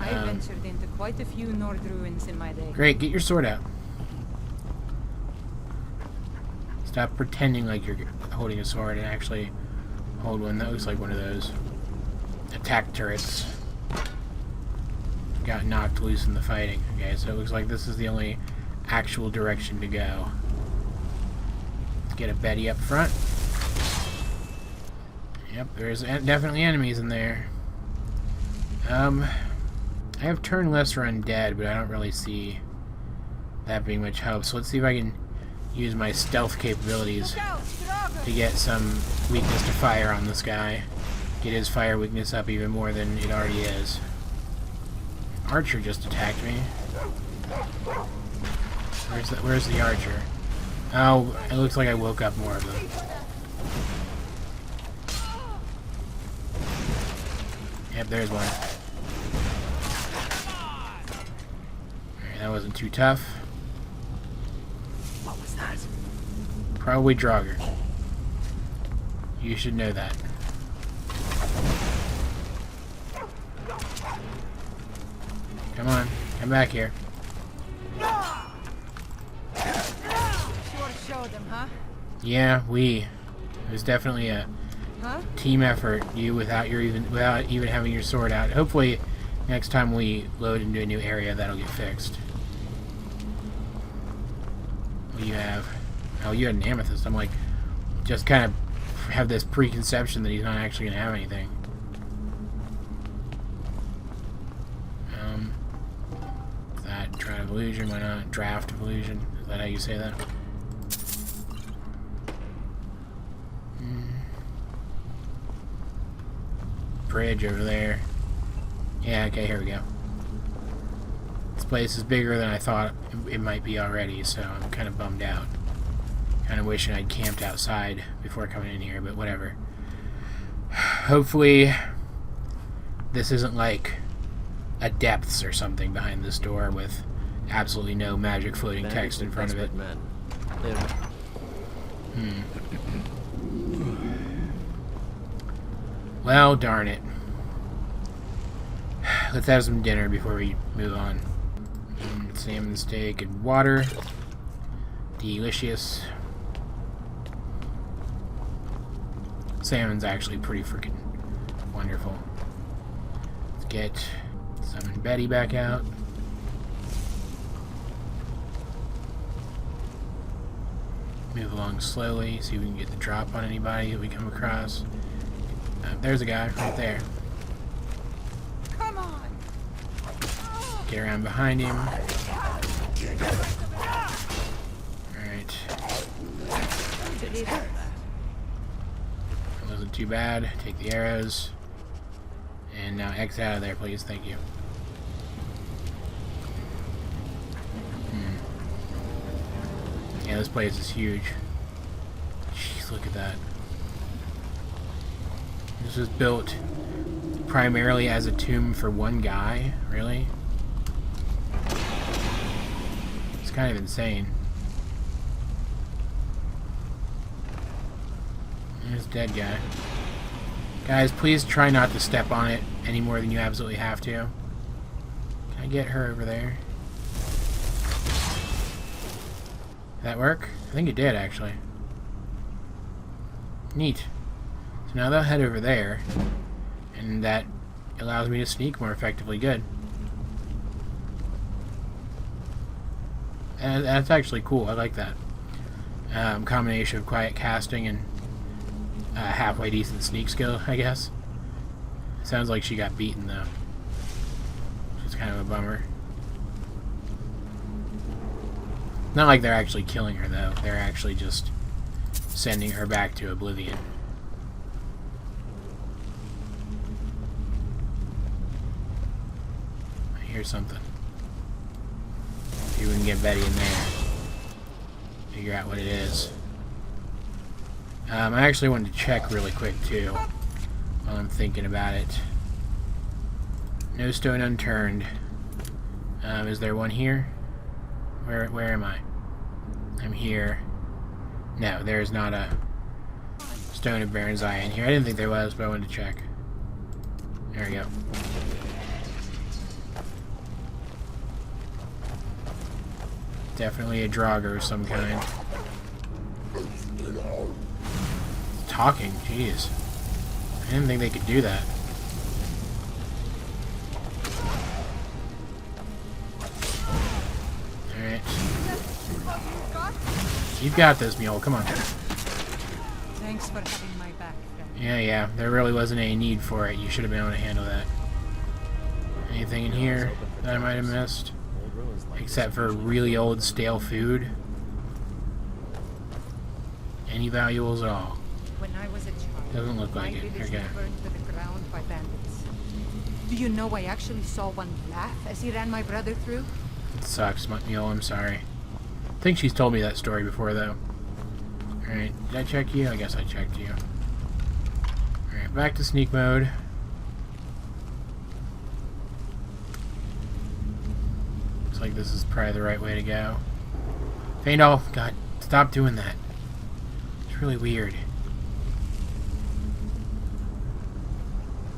I ventured into quite a few Nord ruins in my day. Great, get your sword out. Stop pretending like you're holding a sword and actually hold one. That looks like one of those attack turrets. Got knocked loose in the fighting. Okay, so it looks like this is the only actual direction to go. Let's get a Betty up front. Yep, there's definitely enemies in there. I have turn lesser undead, but I don't really see that being much help. So let's see if I can use my stealth capabilities to get some weakness to fire on this guy. Get his fire weakness up even more than it already is. Archer just attacked me. Where's the archer? Oh, it looks like I woke up more of them. Yep, there's one. Alright, that wasn't too tough. What was that? Probably Draugr. You should know that. Come on, come back here. Sure show them, huh? Yeah, it was definitely a team effort. You without even having your sword out. Hopefully, next time we load into a new area, that'll get fixed. What do you have? Oh, you had an amethyst. I'm like, just kind of have this preconception that he's not actually gonna have anything. That Try of Illusion, why not? Draft of Illusion. Is that how you say that? Bridge over there. Yeah, okay, here we go. This place is bigger than I thought it might be already, so I'm kind of bummed out. Kind of wishing I'd camped outside before coming in here, but whatever. Hopefully, this isn't like a depths or something behind this door with absolutely no magic floating text in front of it. Well, darn it. Let's have some dinner before we move on. Salmon steak and water. Delicious. Salmon's actually pretty freaking wonderful. Let's get Summon Betty back out. Move along slowly, see if we can get the drop on anybody that we come across. There's a guy right there. Come on. Get around behind him. Alright. That wasn't too bad. Take the arrows. And now exit out of there, please. Thank you. Yeah, this place is huge. Jeez, look at that. This was built primarily as a tomb for one guy? Really? It's kind of insane. There's a dead guy. Guys, please try not to step on it any more than you absolutely have to. Can I get her over there? Did that work? I think it did, actually. Neat. So now they'll head over there, and that allows me to sneak more effectively. Good. And that's actually cool. I like that. Combination of quiet casting and halfway decent sneak skill, I guess. Sounds like she got beaten, though. Which is kind of a bummer. Not like they're actually killing her, though. They're actually just sending her back to oblivion. I hear something. See if we can get Betty in there. Figure out what it is. I actually wanted to check really quick, too, while I'm thinking about it. No stone unturned. Is there one here? Where am I? I'm here. No, there's not a stone of Baron's Eye in here. I didn't think there was, but I wanted to check. There we go. Definitely a Draugr of some kind. Talking, jeez. I didn't think they could do that. Alright. You've got this, mule. Come on. Thanks for having my back, friend. Yeah. There really wasn't any need for it. You should have been able to handle that. Anything in here that I might have missed? Except for really old, stale food. Any valuables at all? When I was a child, Doesn't look like my it. Here village we go. was burned to the ground by bandits. Do you know I actually saw one laugh as he ran my brother through? It sucks, mule. I'm sorry. I think she's told me that story before, though. Alright, did I check you? I guess I checked you. Alright, back to sneak mode. Looks like this is probably the right way to go. Faendal, God, stop doing that. It's really weird.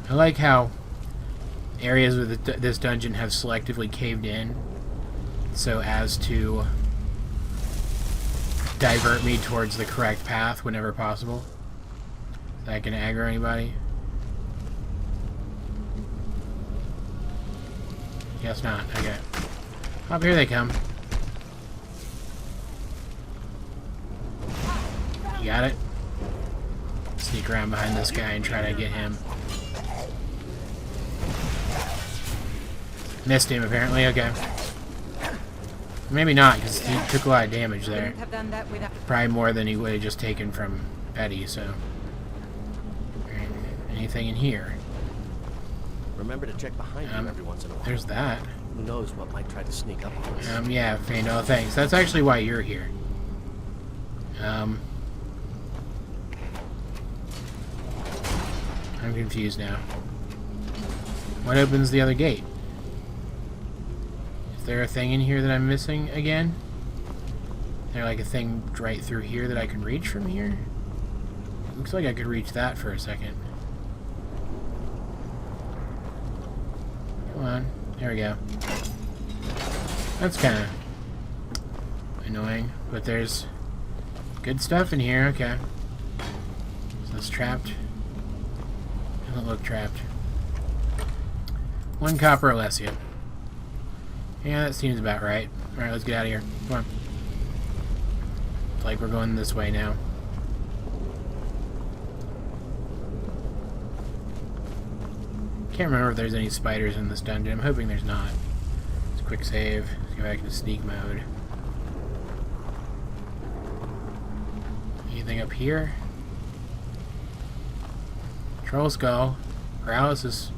I like how areas with this dungeon have selectively caved in so as to divert me towards the correct path whenever possible. Is that gonna aggro anybody? Guess not. Okay. Up here they come. You got it? Sneak around behind this guy and try to get him. Missed him, apparently. Okay. Maybe not, because he took a lot of damage there. Couldn't have done that without... Probably more than he would have just taken from Betty, so... Right. Anything in here? Remember to check behind you every once in a while. There's that. Who knows what might try to sneak up on us. Yeah, Faendal, thanks. That's actually why you're here. I'm confused now. What opens the other gate? Is there a thing in here that I'm missing again? Is there like a thing right through here that I can reach from here? Looks like I could reach that for a second. Come on. There we go. That's kind of annoying, but there's good stuff in here. Okay. Is this trapped? Doesn't look trapped. 1 copper Alessia. Yeah, that seems about right. Alright, let's get out of here. Come on. It's like we're going this way now. Can't remember if there's any spiders in this dungeon. I'm hoping there's not. Let's quick save. Let's go back into sneak mode. Anything up here? Troll skull. Paralysis.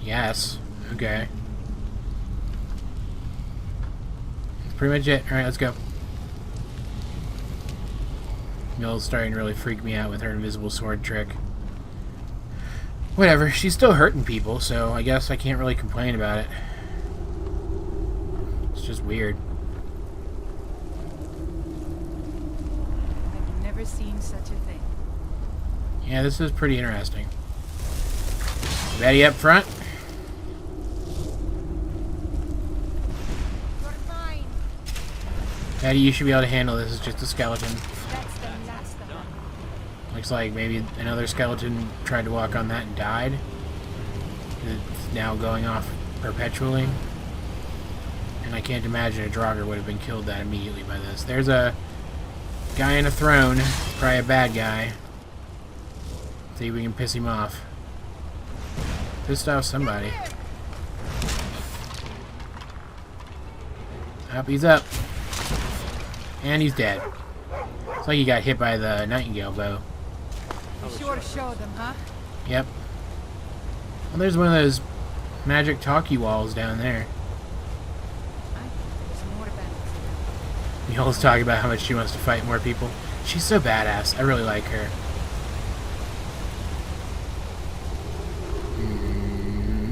Yes. Okay. That's pretty much it. Alright, let's go. Mill's starting to really freak me out with her invisible sword trick. Whatever, she's still hurting people, so I guess I can't really complain about it. It's just weird. I've never seen such a thing. Yeah, this is pretty interesting. Betty up front. You're fine. Betty, you should be able to handle this. It's just a skeleton. That's the last of them. Looks like maybe another skeleton tried to walk on that and died. It's now going off perpetually. And I can't imagine a Draugr would have been killed that immediately by this. There's a guy in a throne. Probably a bad guy. See if we can piss him off. Pissed off somebody. Up, he's up. And he's dead. It's like he got hit by the nightingale bow. Be sure to show them, huh? Yep. Well, there's one of those magic talkie walls down there. There's more bandits. You always talk about how much she wants to fight more people. She's so badass. I really like her.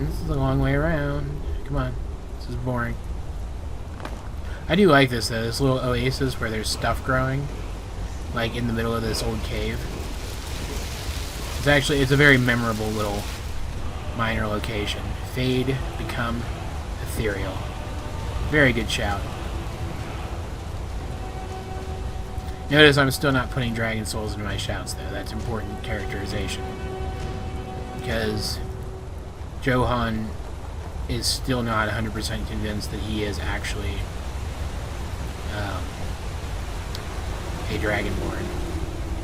This is a long way around. Come on. This is boring. I do like this though. This little oasis where there's stuff growing. Like in the middle of this old cave. It's a very memorable little minor location. Fade, become ethereal. Very good shout. Notice I'm still not putting dragon souls into my shouts though. That's important characterization. Because Johan is still not 100% convinced that he is actually a Dragonborn.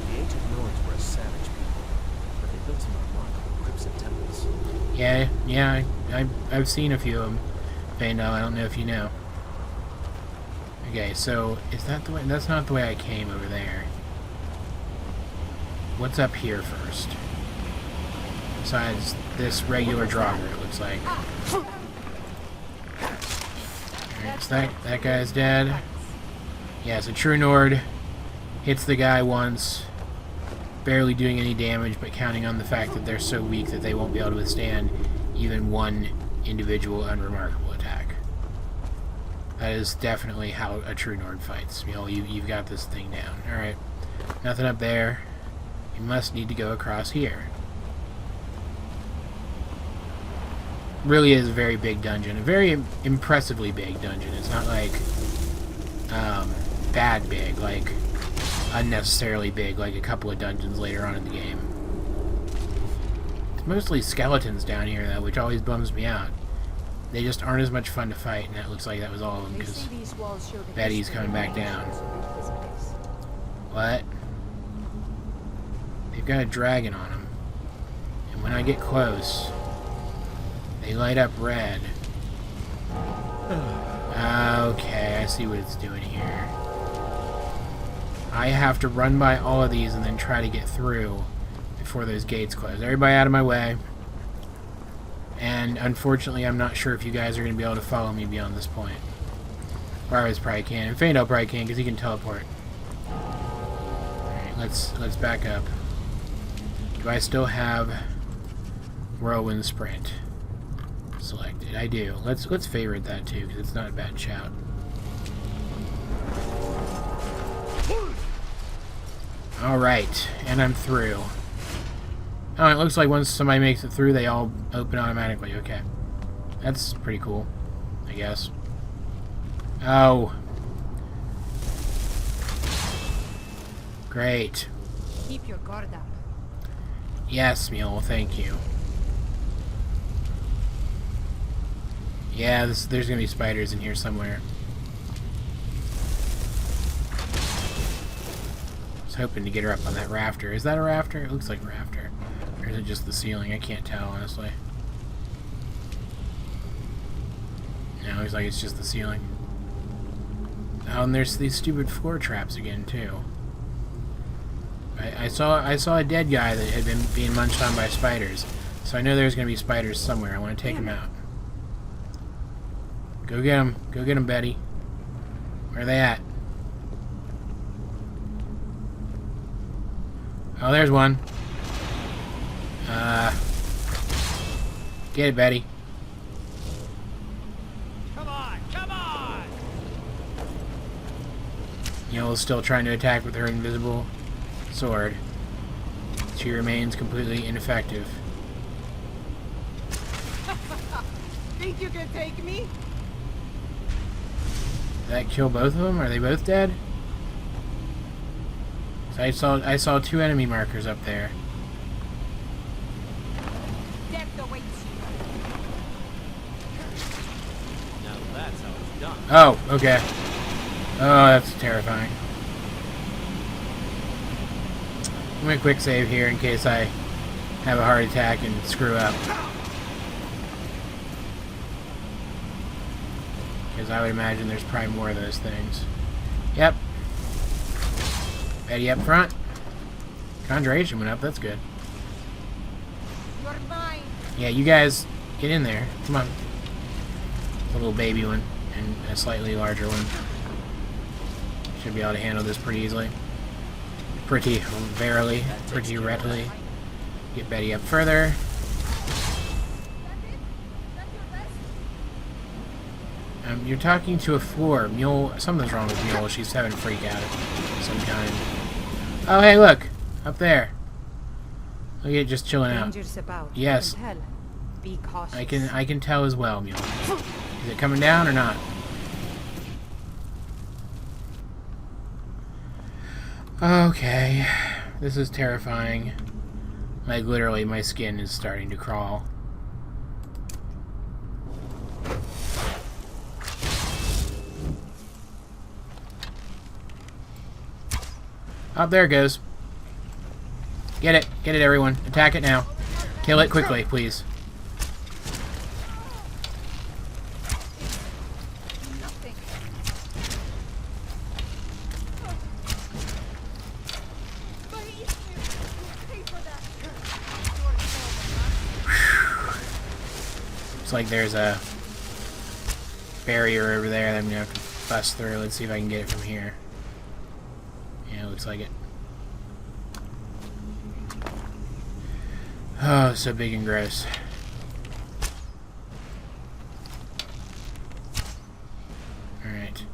The ancient Nords were a savage people, but they built some remarkable crypts and temples. Yeah, I've seen a few of them. Faendal, I don't know if you know. Okay, so is that the way? That's not the way I came over there. What's up here first? Besides this regular Draugr, it looks like. Alright, so that guy's dead. Yeah, so True Nord hits the guy once, barely doing any damage, but counting on the fact that they're so weak that they won't be able to withstand even one individual unremarkable attack. That is definitely how a True Nord fights. You know, you've got this thing down. Alright, nothing up there. You must need to go across here. Really is a very big dungeon. A very impressively big dungeon. It's not like bad big, like unnecessarily big, like a couple of dungeons later on in the game. It's mostly skeletons down here, though, which always bums me out. They just aren't as much fun to fight, and it looks like that was all of them, because Betty's coming back down. What? They've got a dragon on them. And when I get close, they light up red. Okay, I see what it's doing here. I have to run by all of these and then try to get through before those gates close. Everybody out of my way. And unfortunately, I'm not sure if you guys are going to be able to follow me beyond this point. Rivers probably can, and Faendal probably can because he can teleport. Alright, let's back up. Do I still have Whirlwind Sprint selected? I do. Let's favorite that too, because it's not a bad shout. Alright, and I'm through. Oh, it looks like once somebody makes it through, they all open automatically. Okay. That's pretty cool, I guess. Oh. Great. Keep your guard up. Yes, Mule, thank you. Yeah, there's gonna be spiders in here somewhere. was hoping to get her up on that rafter. Is that a rafter? It looks like a rafter. Or is it just the ceiling? I can't tell, honestly. No, it looks like it's just the ceiling. Oh, and there's these stupid floor traps again, too. I saw a dead guy that had been being munched on by spiders. So I know there's going to be spiders somewhere. I want to take them out. Go get them. Go get them, Betty. Where are they at? Oh, there's one. Get it, Betty. Come on, come on! Ealey's still trying to attack with her invisible sword. She remains completely ineffective. Think you can take me? Did that kill both of them? Are they both dead? So I saw 2 enemy markers up there. Death awaits you. Now that's how it's done. Oh, okay. Oh, that's terrifying. I'm gonna quick save here in case I have a heart attack and screw up. Because I would imagine there's probably more of those things. Yep. Betty up front. Conjuration went up, that's good. You're mine. Yeah, you guys, get in there. Come on. A little baby one and a slightly larger one. Should be able to handle this pretty easily. Pretty readily. Get Betty up further. You're talking to a floor. Mule, something's wrong with Mule. She's having a freak out of some kind. Oh, hey, look! Up there. Look at it just chilling out. Dangers about. Yes. Tell. Be cautious. I can tell as well, Mule. Is it coming down or not? Okay. This is terrifying. Like, literally, my skin is starting to crawl. Oh, there it goes. Get it. Get it, everyone. Attack it now. Kill it quickly, please. Looks like there's a barrier over there that I'm going to have to bust through. Let's see if I can get it from here. Yeah, looks like it. Oh, so big and gross. Alright.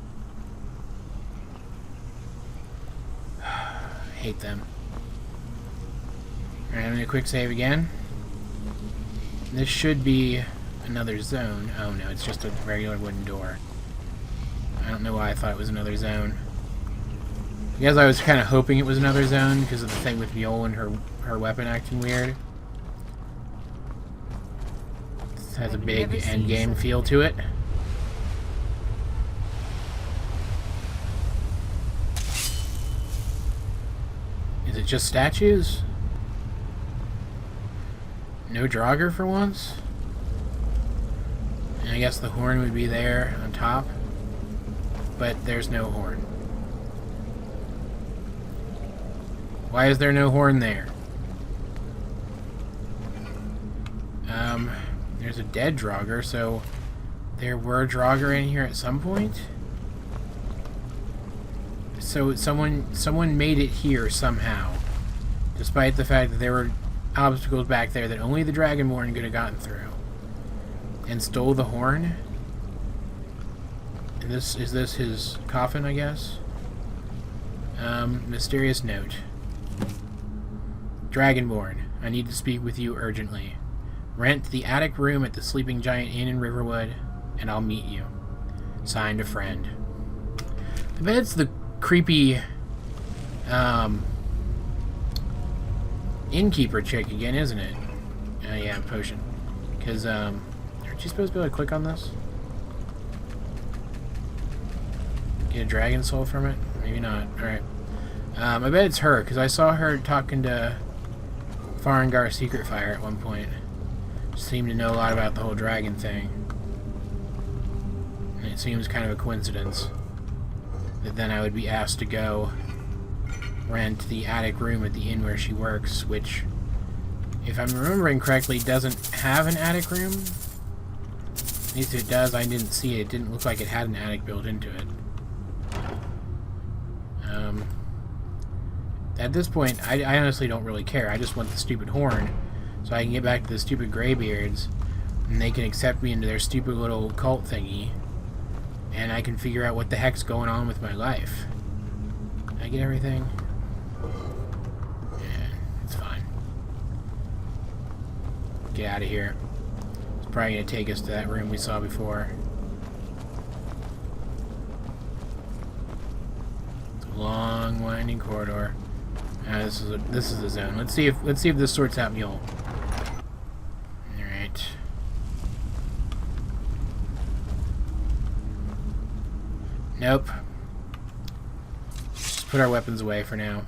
Hate them. Alright, I'm gonna quick save again. This should be another zone. Oh no, it's just a regular wooden door. I don't know why I thought it was another zone. I guess I was kind of hoping it was another zone because of the thing with Mule and her weapon acting weird. This has a big endgame feel to it. Is it just statues? No Draugr for once? And I guess the horn would be there on top. But there's no horn. Why is there no horn there? There's a dead Draugr, so there were Draugr in here at some point? So someone made it here somehow. Despite the fact that there were obstacles back there that only the Dragonborn could have gotten through. And stole the horn? And is this his coffin, I guess? Mysterious note. Dragonborn, I need to speak with you urgently. Rent the attic room at the Sleeping Giant Inn in Riverwood, and I'll meet you. Signed, a friend. I bet it's the creepy, innkeeper chick again, isn't it? Yeah, potion. Because, aren't you supposed to be able to click on this? Get a dragon soul from it? Maybe not. Alright. I bet it's her, because I saw her talking to Farengar Secret Fire at one point. Seemed to know a lot about the whole dragon thing. And it seems kind of a coincidence that then I would be asked to go rent the attic room at the inn where she works, which, if I'm remembering correctly, doesn't have an attic room. At least if it does, I didn't see it. It didn't look like it had an attic built into it. At this point, I honestly don't really care. I just want the stupid horn so I can get back to the stupid Greybeards and they can accept me into their stupid little cult thingy and I can figure out what the heck's going on with my life. Did I get everything? Yeah, it's fine. Get out of here. It's probably going to take us to that room we saw before. It's a long, winding corridor. This is a zone. Let's see if this sorts out Mule. All right. Nope. Just put our weapons away for now.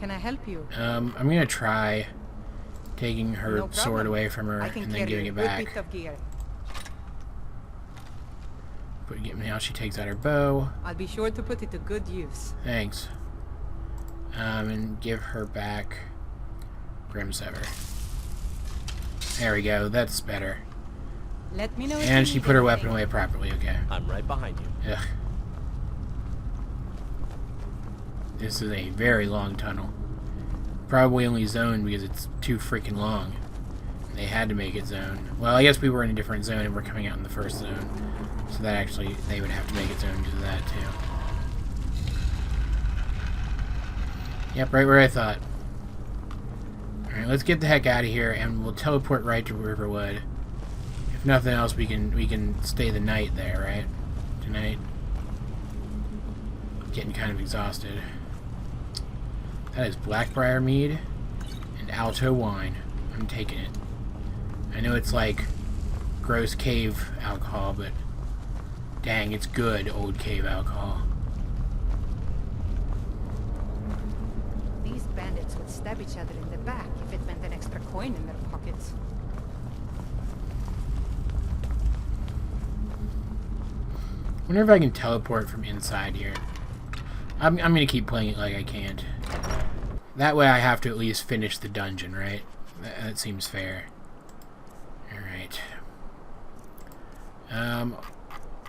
Can I help you? I'm gonna try taking her No sword problem. away from her I can and then carry giving a it good back. bit of gear. Now she takes out her bow. I'll be sure to put it to good use. Thanks. And give her back Grimsever. There we go. That's better. Let me know if And you she need put her anything. weapon away properly. Okay. I'm right behind you. Ugh. This is a very long tunnel. Probably only zoned because it's too freaking long. They had to make it zoned. Well, I guess we were in a different zone and we're coming out in the first zone. So that actually, they would have to make it zoned because of that too. Yep, right where I thought. Alright, let's get the heck out of here and we'll teleport right to Riverwood. If nothing else, we can stay the night there, right? Tonight. Getting kind of exhausted. That is Blackbriar Mead and Alto Wine. I'm taking it. I know it's like gross cave alcohol, but dang, it's good old cave alcohol. These bandits would stab each other in the back if it meant an extra coin in their pockets. Wonder if I can teleport from inside here. I'm gonna keep playing it like I can't. That way I have to at least finish the dungeon, right? That seems fair. Alright.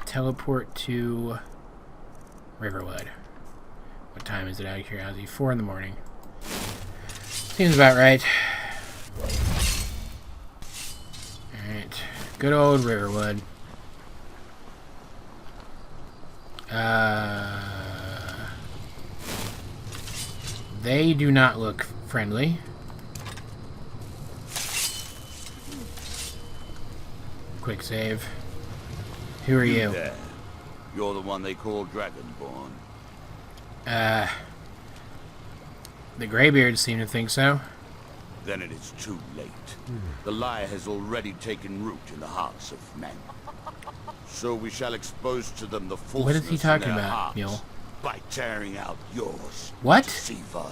Teleport to Riverwood. What time is it out of curiosity? 4 in the morning. Seems about right. Alright. Good old Riverwood. They do not look friendly. Quick save. Who are you? There. You're the one they call Dragonborn. The Greybeards seem to think so. Then it is too late. The lie has already taken root in the hearts of men. So we shall expose to them the falseness What is he talking in their about, hearts Mule? by tearing out yours. What? Deceiver.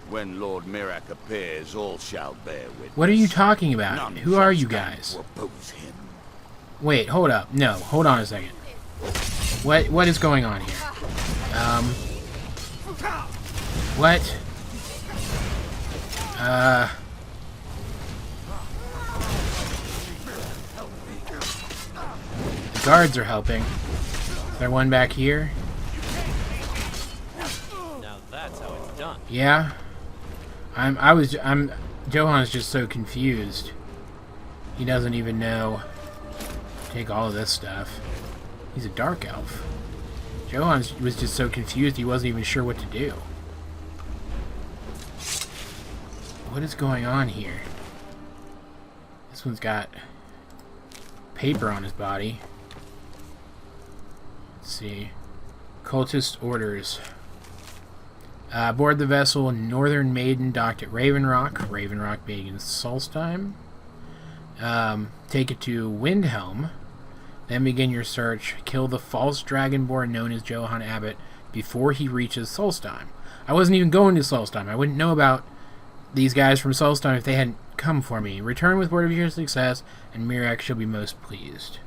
When Lord Mirak appears, all shall bear witness. What are you talking about? None Who shall are you stand guys? to oppose him. Wait, hold up. No, hold on a second. What is going on here? What? The guards are helping. Is there one back here? Now that's how it's done. Yeah. Johan's just so confused. He doesn't even know. Take all of this stuff. He's a dark elf. Johan was just so confused he wasn't even sure what to do. What is going on here? This one's got paper on his body. Let's see. Cultist orders. Aboard the vessel, Northern Maiden docked at Raven Rock being in Solstheim. Take it to Windhelm. Then begin your search. Kill the false Dragonborn known as Johann Abbott. before he reaches Solstheim. I wasn't even going to Solstheim. I wouldn't know about these guys from Solstheim if they hadn't come for me. Return with word of your success, and Mirax shall be most pleased.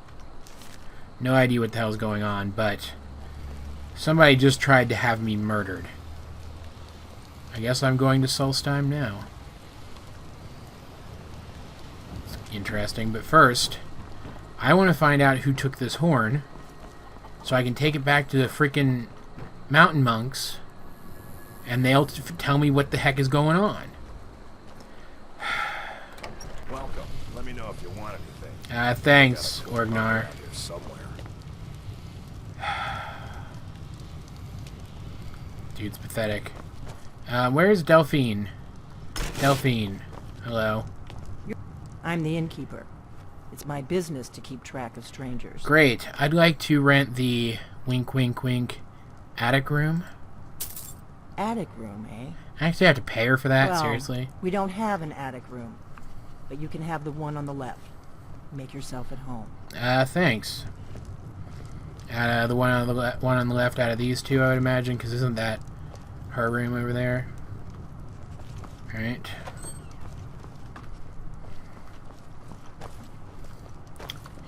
No idea what the hell's going on, but somebody just tried to have me murdered. I guess I'm going to Solstheim now. It's interesting, but first, I want to find out who took this horn, so I can take it back to the freaking mountain monks, and they'll tell me what the heck is going on. Welcome. Let me know if you want anything. Thanks, Orgnar. Somewhere. Dude's pathetic. Where's Delphine? Delphine, hello. I'm the innkeeper. It's my business to keep track of strangers. Great. I'd like to rent the wink wink wink attic room. Attic room, eh? I actually have to pay her for that, Well, seriously. We don't have an attic room, but you can have the one on the left. Make yourself at home. Thanks. The one on the left out of these two, I would imagine, because isn't that her room over there? Alright.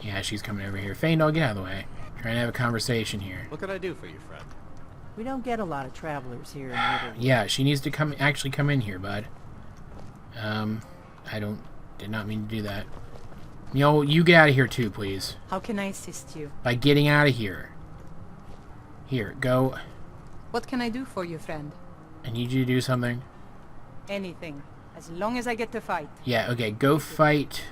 Yeah, she's coming over here. Feindal, get out of the way. Trying to have a conversation here. What can I do for you, friend? We don't get a lot of travelers here in Little. Yeah, she needs to actually come in here, bud. Did not mean to do that. You get out of here too, please. How can I assist you? By getting out of here. Here, go. What can I do for you, friend? I need you to do something. Anything. As long as I get to fight. Yeah, okay, go fight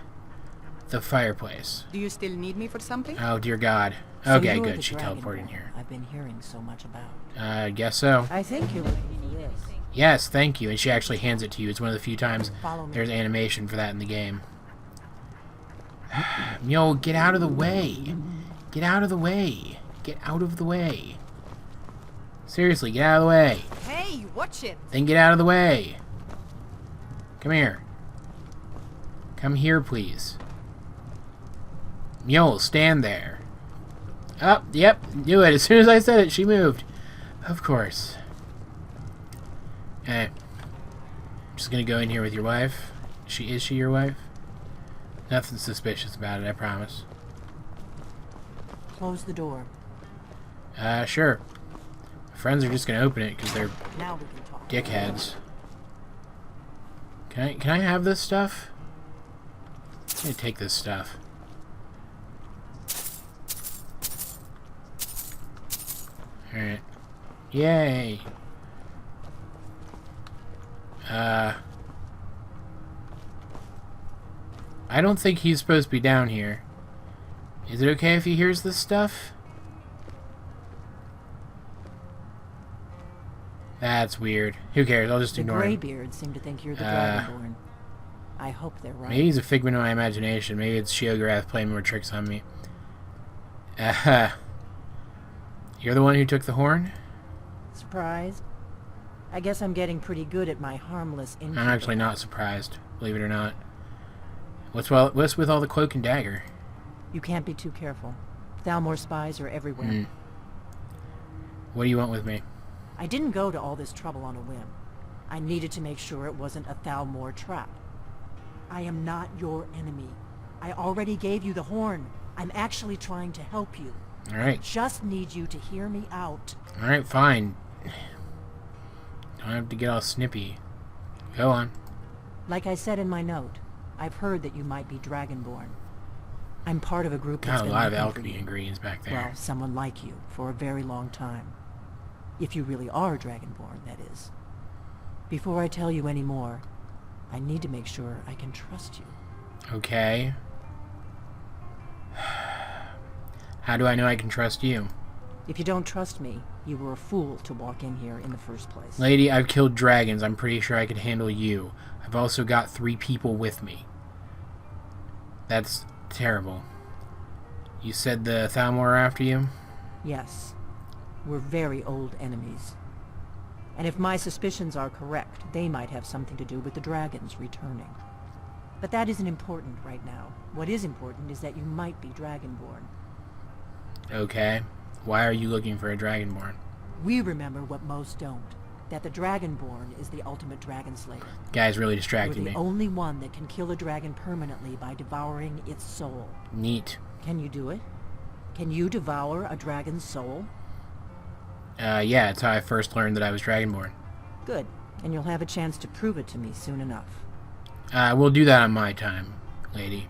the fireplace. Do you still need me for something? Oh, dear God. So Okay, you're good. the She teleported in Dragonborn here. I've been hearing so much about. I guess so. I think you're looking for this. Yes, thank you. And she actually hands it to you. It's one of the few times Follow me. there's animation for that in the game. Yo, get out of the way. Get out of the way. Get out of the way. Seriously, get out of the way. Hey, watch it! Then get out of the way. Come here. Come here, please. Mule, stand there. Oh, yep, do it. As soon as I said it, she moved. Of course. I'm just gonna go in here with your wife. Is she your wife? Nothing suspicious about it, I promise. Close the door. Sure. My friends are just gonna open it because they're Now we can talk. dickheads. Can I have this stuff? I'm gonna take this stuff. Alright. Yay! I don't think he's supposed to be down here. Is it okay if he hears this stuff? That's weird. Who cares? I'll just The ignore him. Greybeards seem to think you're the Dragonborn. I hope they're right. Maybe he's a figment of my imagination. Maybe it's Sheogorath playing more tricks on me. You're the one who took the horn? Surprised? I guess I'm getting pretty good at my harmless innkeeper. I'm actually not surprised, believe it or not. What's with all the cloak and dagger? You can't be too careful. Thalmor spies are everywhere. What do you want with me? I didn't go to all this trouble on a whim. I needed to make sure it wasn't a Thalmor trap. I am not your enemy. I already gave you the horn. I'm actually trying to help you. Alright. Just need you to hear me out. Alright, fine. Don't have to get all snippy. Go on. Like I said in my note, I've heard that you might be Dragonborn. I'm part of a group that's Got a been lot of looking for alchemy you. ingredients back there. Well, someone like you, for a very long time. If you really are Dragonborn, that is. Before I tell you any more, I need to make sure I can trust you. Okay. How do I know I can trust you? If you don't trust me, you were a fool to walk in here in the first place. Lady, I've killed dragons. I'm pretty sure I could handle you. I've also got 3 people with me. That's terrible. You said the Thalmor are after you? Yes. We're very old enemies. And if my suspicions are correct, they might have something to do with the dragons returning. But that isn't important right now. What is important is that you might be Dragonborn. Okay. Why are you looking for a Dragonborn? We remember what most don't. That the Dragonborn is the ultimate dragon slayer. Guy's really We're distracting the me. only one that can kill a dragon permanently by devouring its soul. Neat. Can you do it? Can you devour a dragon's soul? Yeah, it's how I first learned that I was Dragonborn. Good. And you'll have a chance to prove it to me soon enough. We'll do that on my time, lady.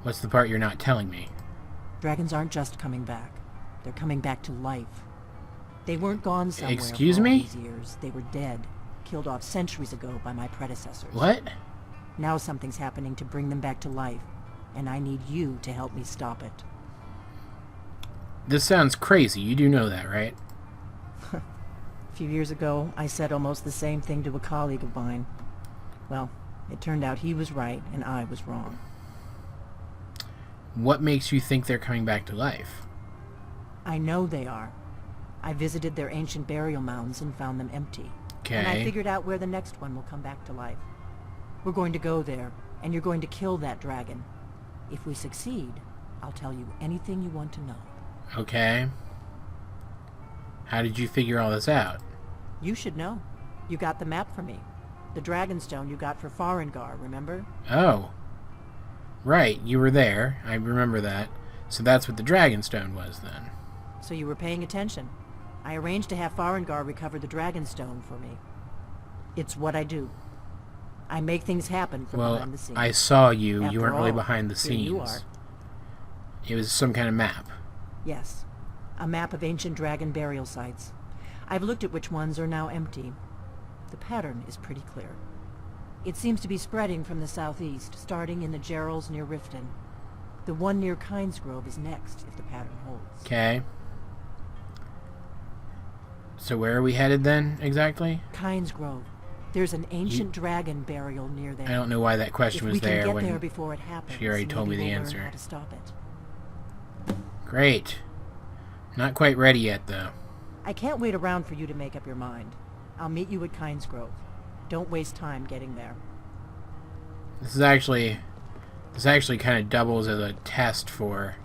What's the part you're not telling me? Dragons aren't just coming back. They're coming back to life. They weren't gone somewhere Excuse for all me? these years. They were dead. Killed off centuries ago by my predecessors. What? Now something's happening to bring them back to life. And I need you to help me stop it. This sounds crazy. You do know that, right? A few years ago, I said almost the same thing to a colleague of mine. Well, it turned out he was right and I was wrong. What makes you think they're coming back to life? I know they are. I visited their ancient burial mounds and found them empty. Okay. And I figured out where the next one will come back to life. We're going to go there, and you're going to kill that dragon. If we succeed, I'll tell you anything you want to know. Okay. How did you figure all this out? You should know. You got the map for me. The Dragonstone you got for Farengar, remember? Oh. Right, you were there. I remember that. So that's what the Dragonstone was, then. So you were paying attention. I arranged to have Farengar recover the Dragonstone for me. It's what I do. I make things happen from Well, behind the scenes. I saw you. After You weren't really all, behind the here scenes. you are. It was some kind of map. Yes. A map of ancient dragon burial sites. I've looked at which ones are now empty. The pattern is pretty clear. It seems to be spreading from the southeast, starting in the Gerals near Riften. The one near Kynesgrove is next, if the pattern holds. Okay. So where are we headed then, exactly? Kynesgrove. There's an ancient dragon burial near there. I don't know why that question If was we there can get when there before it happens, she already told me maybe the we'll learn answer. how to stop it. Great. Not quite ready yet, though. I can't wait around for you to make up your mind. I'll meet you at Kynesgrove. Don't waste time getting there. This actually kind of doubles as a test for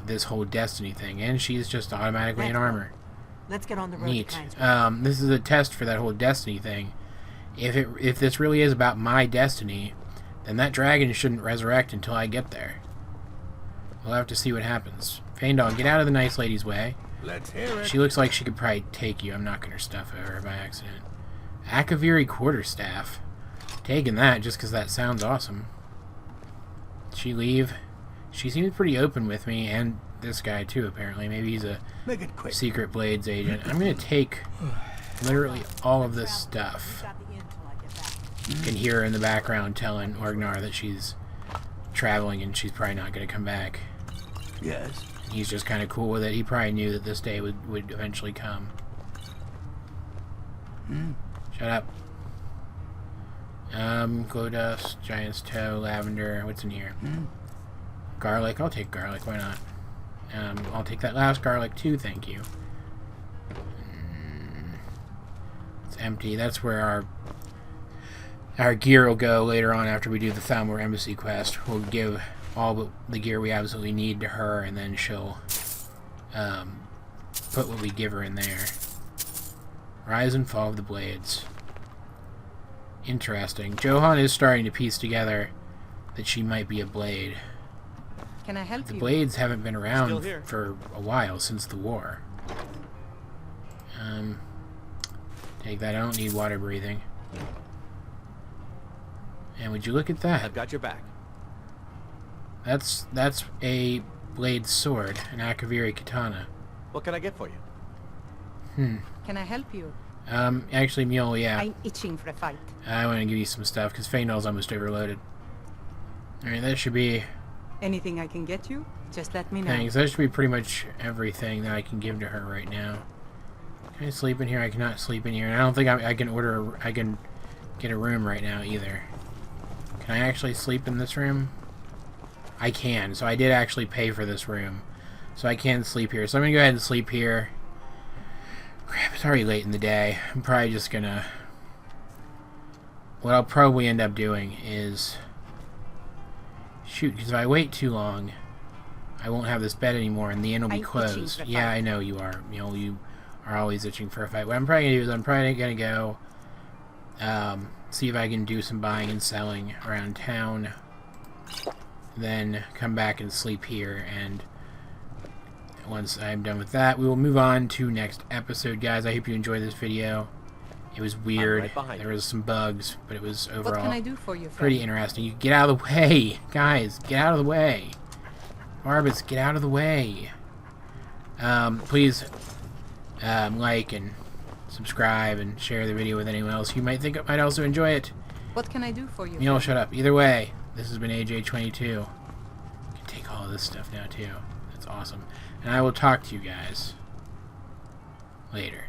this whole Destiny thing, and she's just automatically in Let's go. armor. Let's get on the road Neat. to Kynesgrove. This is a test for that whole Destiny thing. If this really is about my destiny, then that dragon shouldn't resurrect until I get there. We'll have to see what happens. Feindal, get out of the nice lady's way. Let's hear it. She looks like she could probably take you. I'm not going to stuff her by accident. Akaviri quarterstaff. Taking that just because that sounds awesome. Did she leave? She seems pretty open with me, and this guy too, apparently. Maybe he's a Make it quick. secret Blades agent. I'm going to take literally all of this stuff. You can hear her in the background telling Orgnar that she's traveling and she's probably not going to come back. Yes. He's just kind of cool with it. He probably knew that this day would eventually come. Shut up. Glow dust, giant's toe, lavender. What's in here? Garlic. I'll take garlic. Why not? I'll take that last garlic too. Thank you. It's empty. That's where our gear will go later on after we do the Thalmor Embassy quest. We'll give all the gear we absolutely need to her, and then she'll put what we give her in there. Rise and fall of the blades. Interesting. Johan is starting to piece together that she might be a blade. Can I help The you? blades haven't been around Still here. for a while, since the war. Take that. I don't need water breathing. And would you look at that? I've got your back. That's a blade sword, an Akaviri katana. What can I get for you? Can I help you? Actually, Mule, yeah. I'm itching for a fight. I want to give you some stuff, because Feindal's almost overloaded. Alright, that should be... Anything I can get you? Just let me know. Thanks. That should be pretty much everything that I can give to her right now. Can I sleep in here? I cannot sleep in here. And I don't think I can get a room right now, either. Can I actually sleep in this room? I can. So I did actually pay for this room. So I can sleep here. So I'm going to go ahead and sleep here. Crap, it's already late in the day. I'm probably just going to... What I'll probably end up doing is... Shoot, because if I wait too long, I won't have this bed anymore, and the inn will be I'm itching closed. for a Yeah, fight. I know you are. You know, you are always itching for a fight. What I'm probably gonna do is I'm probably gonna go see if I can do some buying and selling around town, then come back and sleep here, and once I'm done with that, we will move on to next episode, guys. I hope you enjoyed this video. It was weird. right behind There was some bugs, but it was overall What can I do for you, friend? pretty interesting. You get out of the way, guys. Get out of the way. Barbas, get out of the way. Please like and subscribe and share the video with anyone else who might think it might also enjoy it. What can I do for you? Neil, shut up. Either way, this has been AJ22. You can take all of this stuff now, too. That's awesome. And I will talk to you guys later.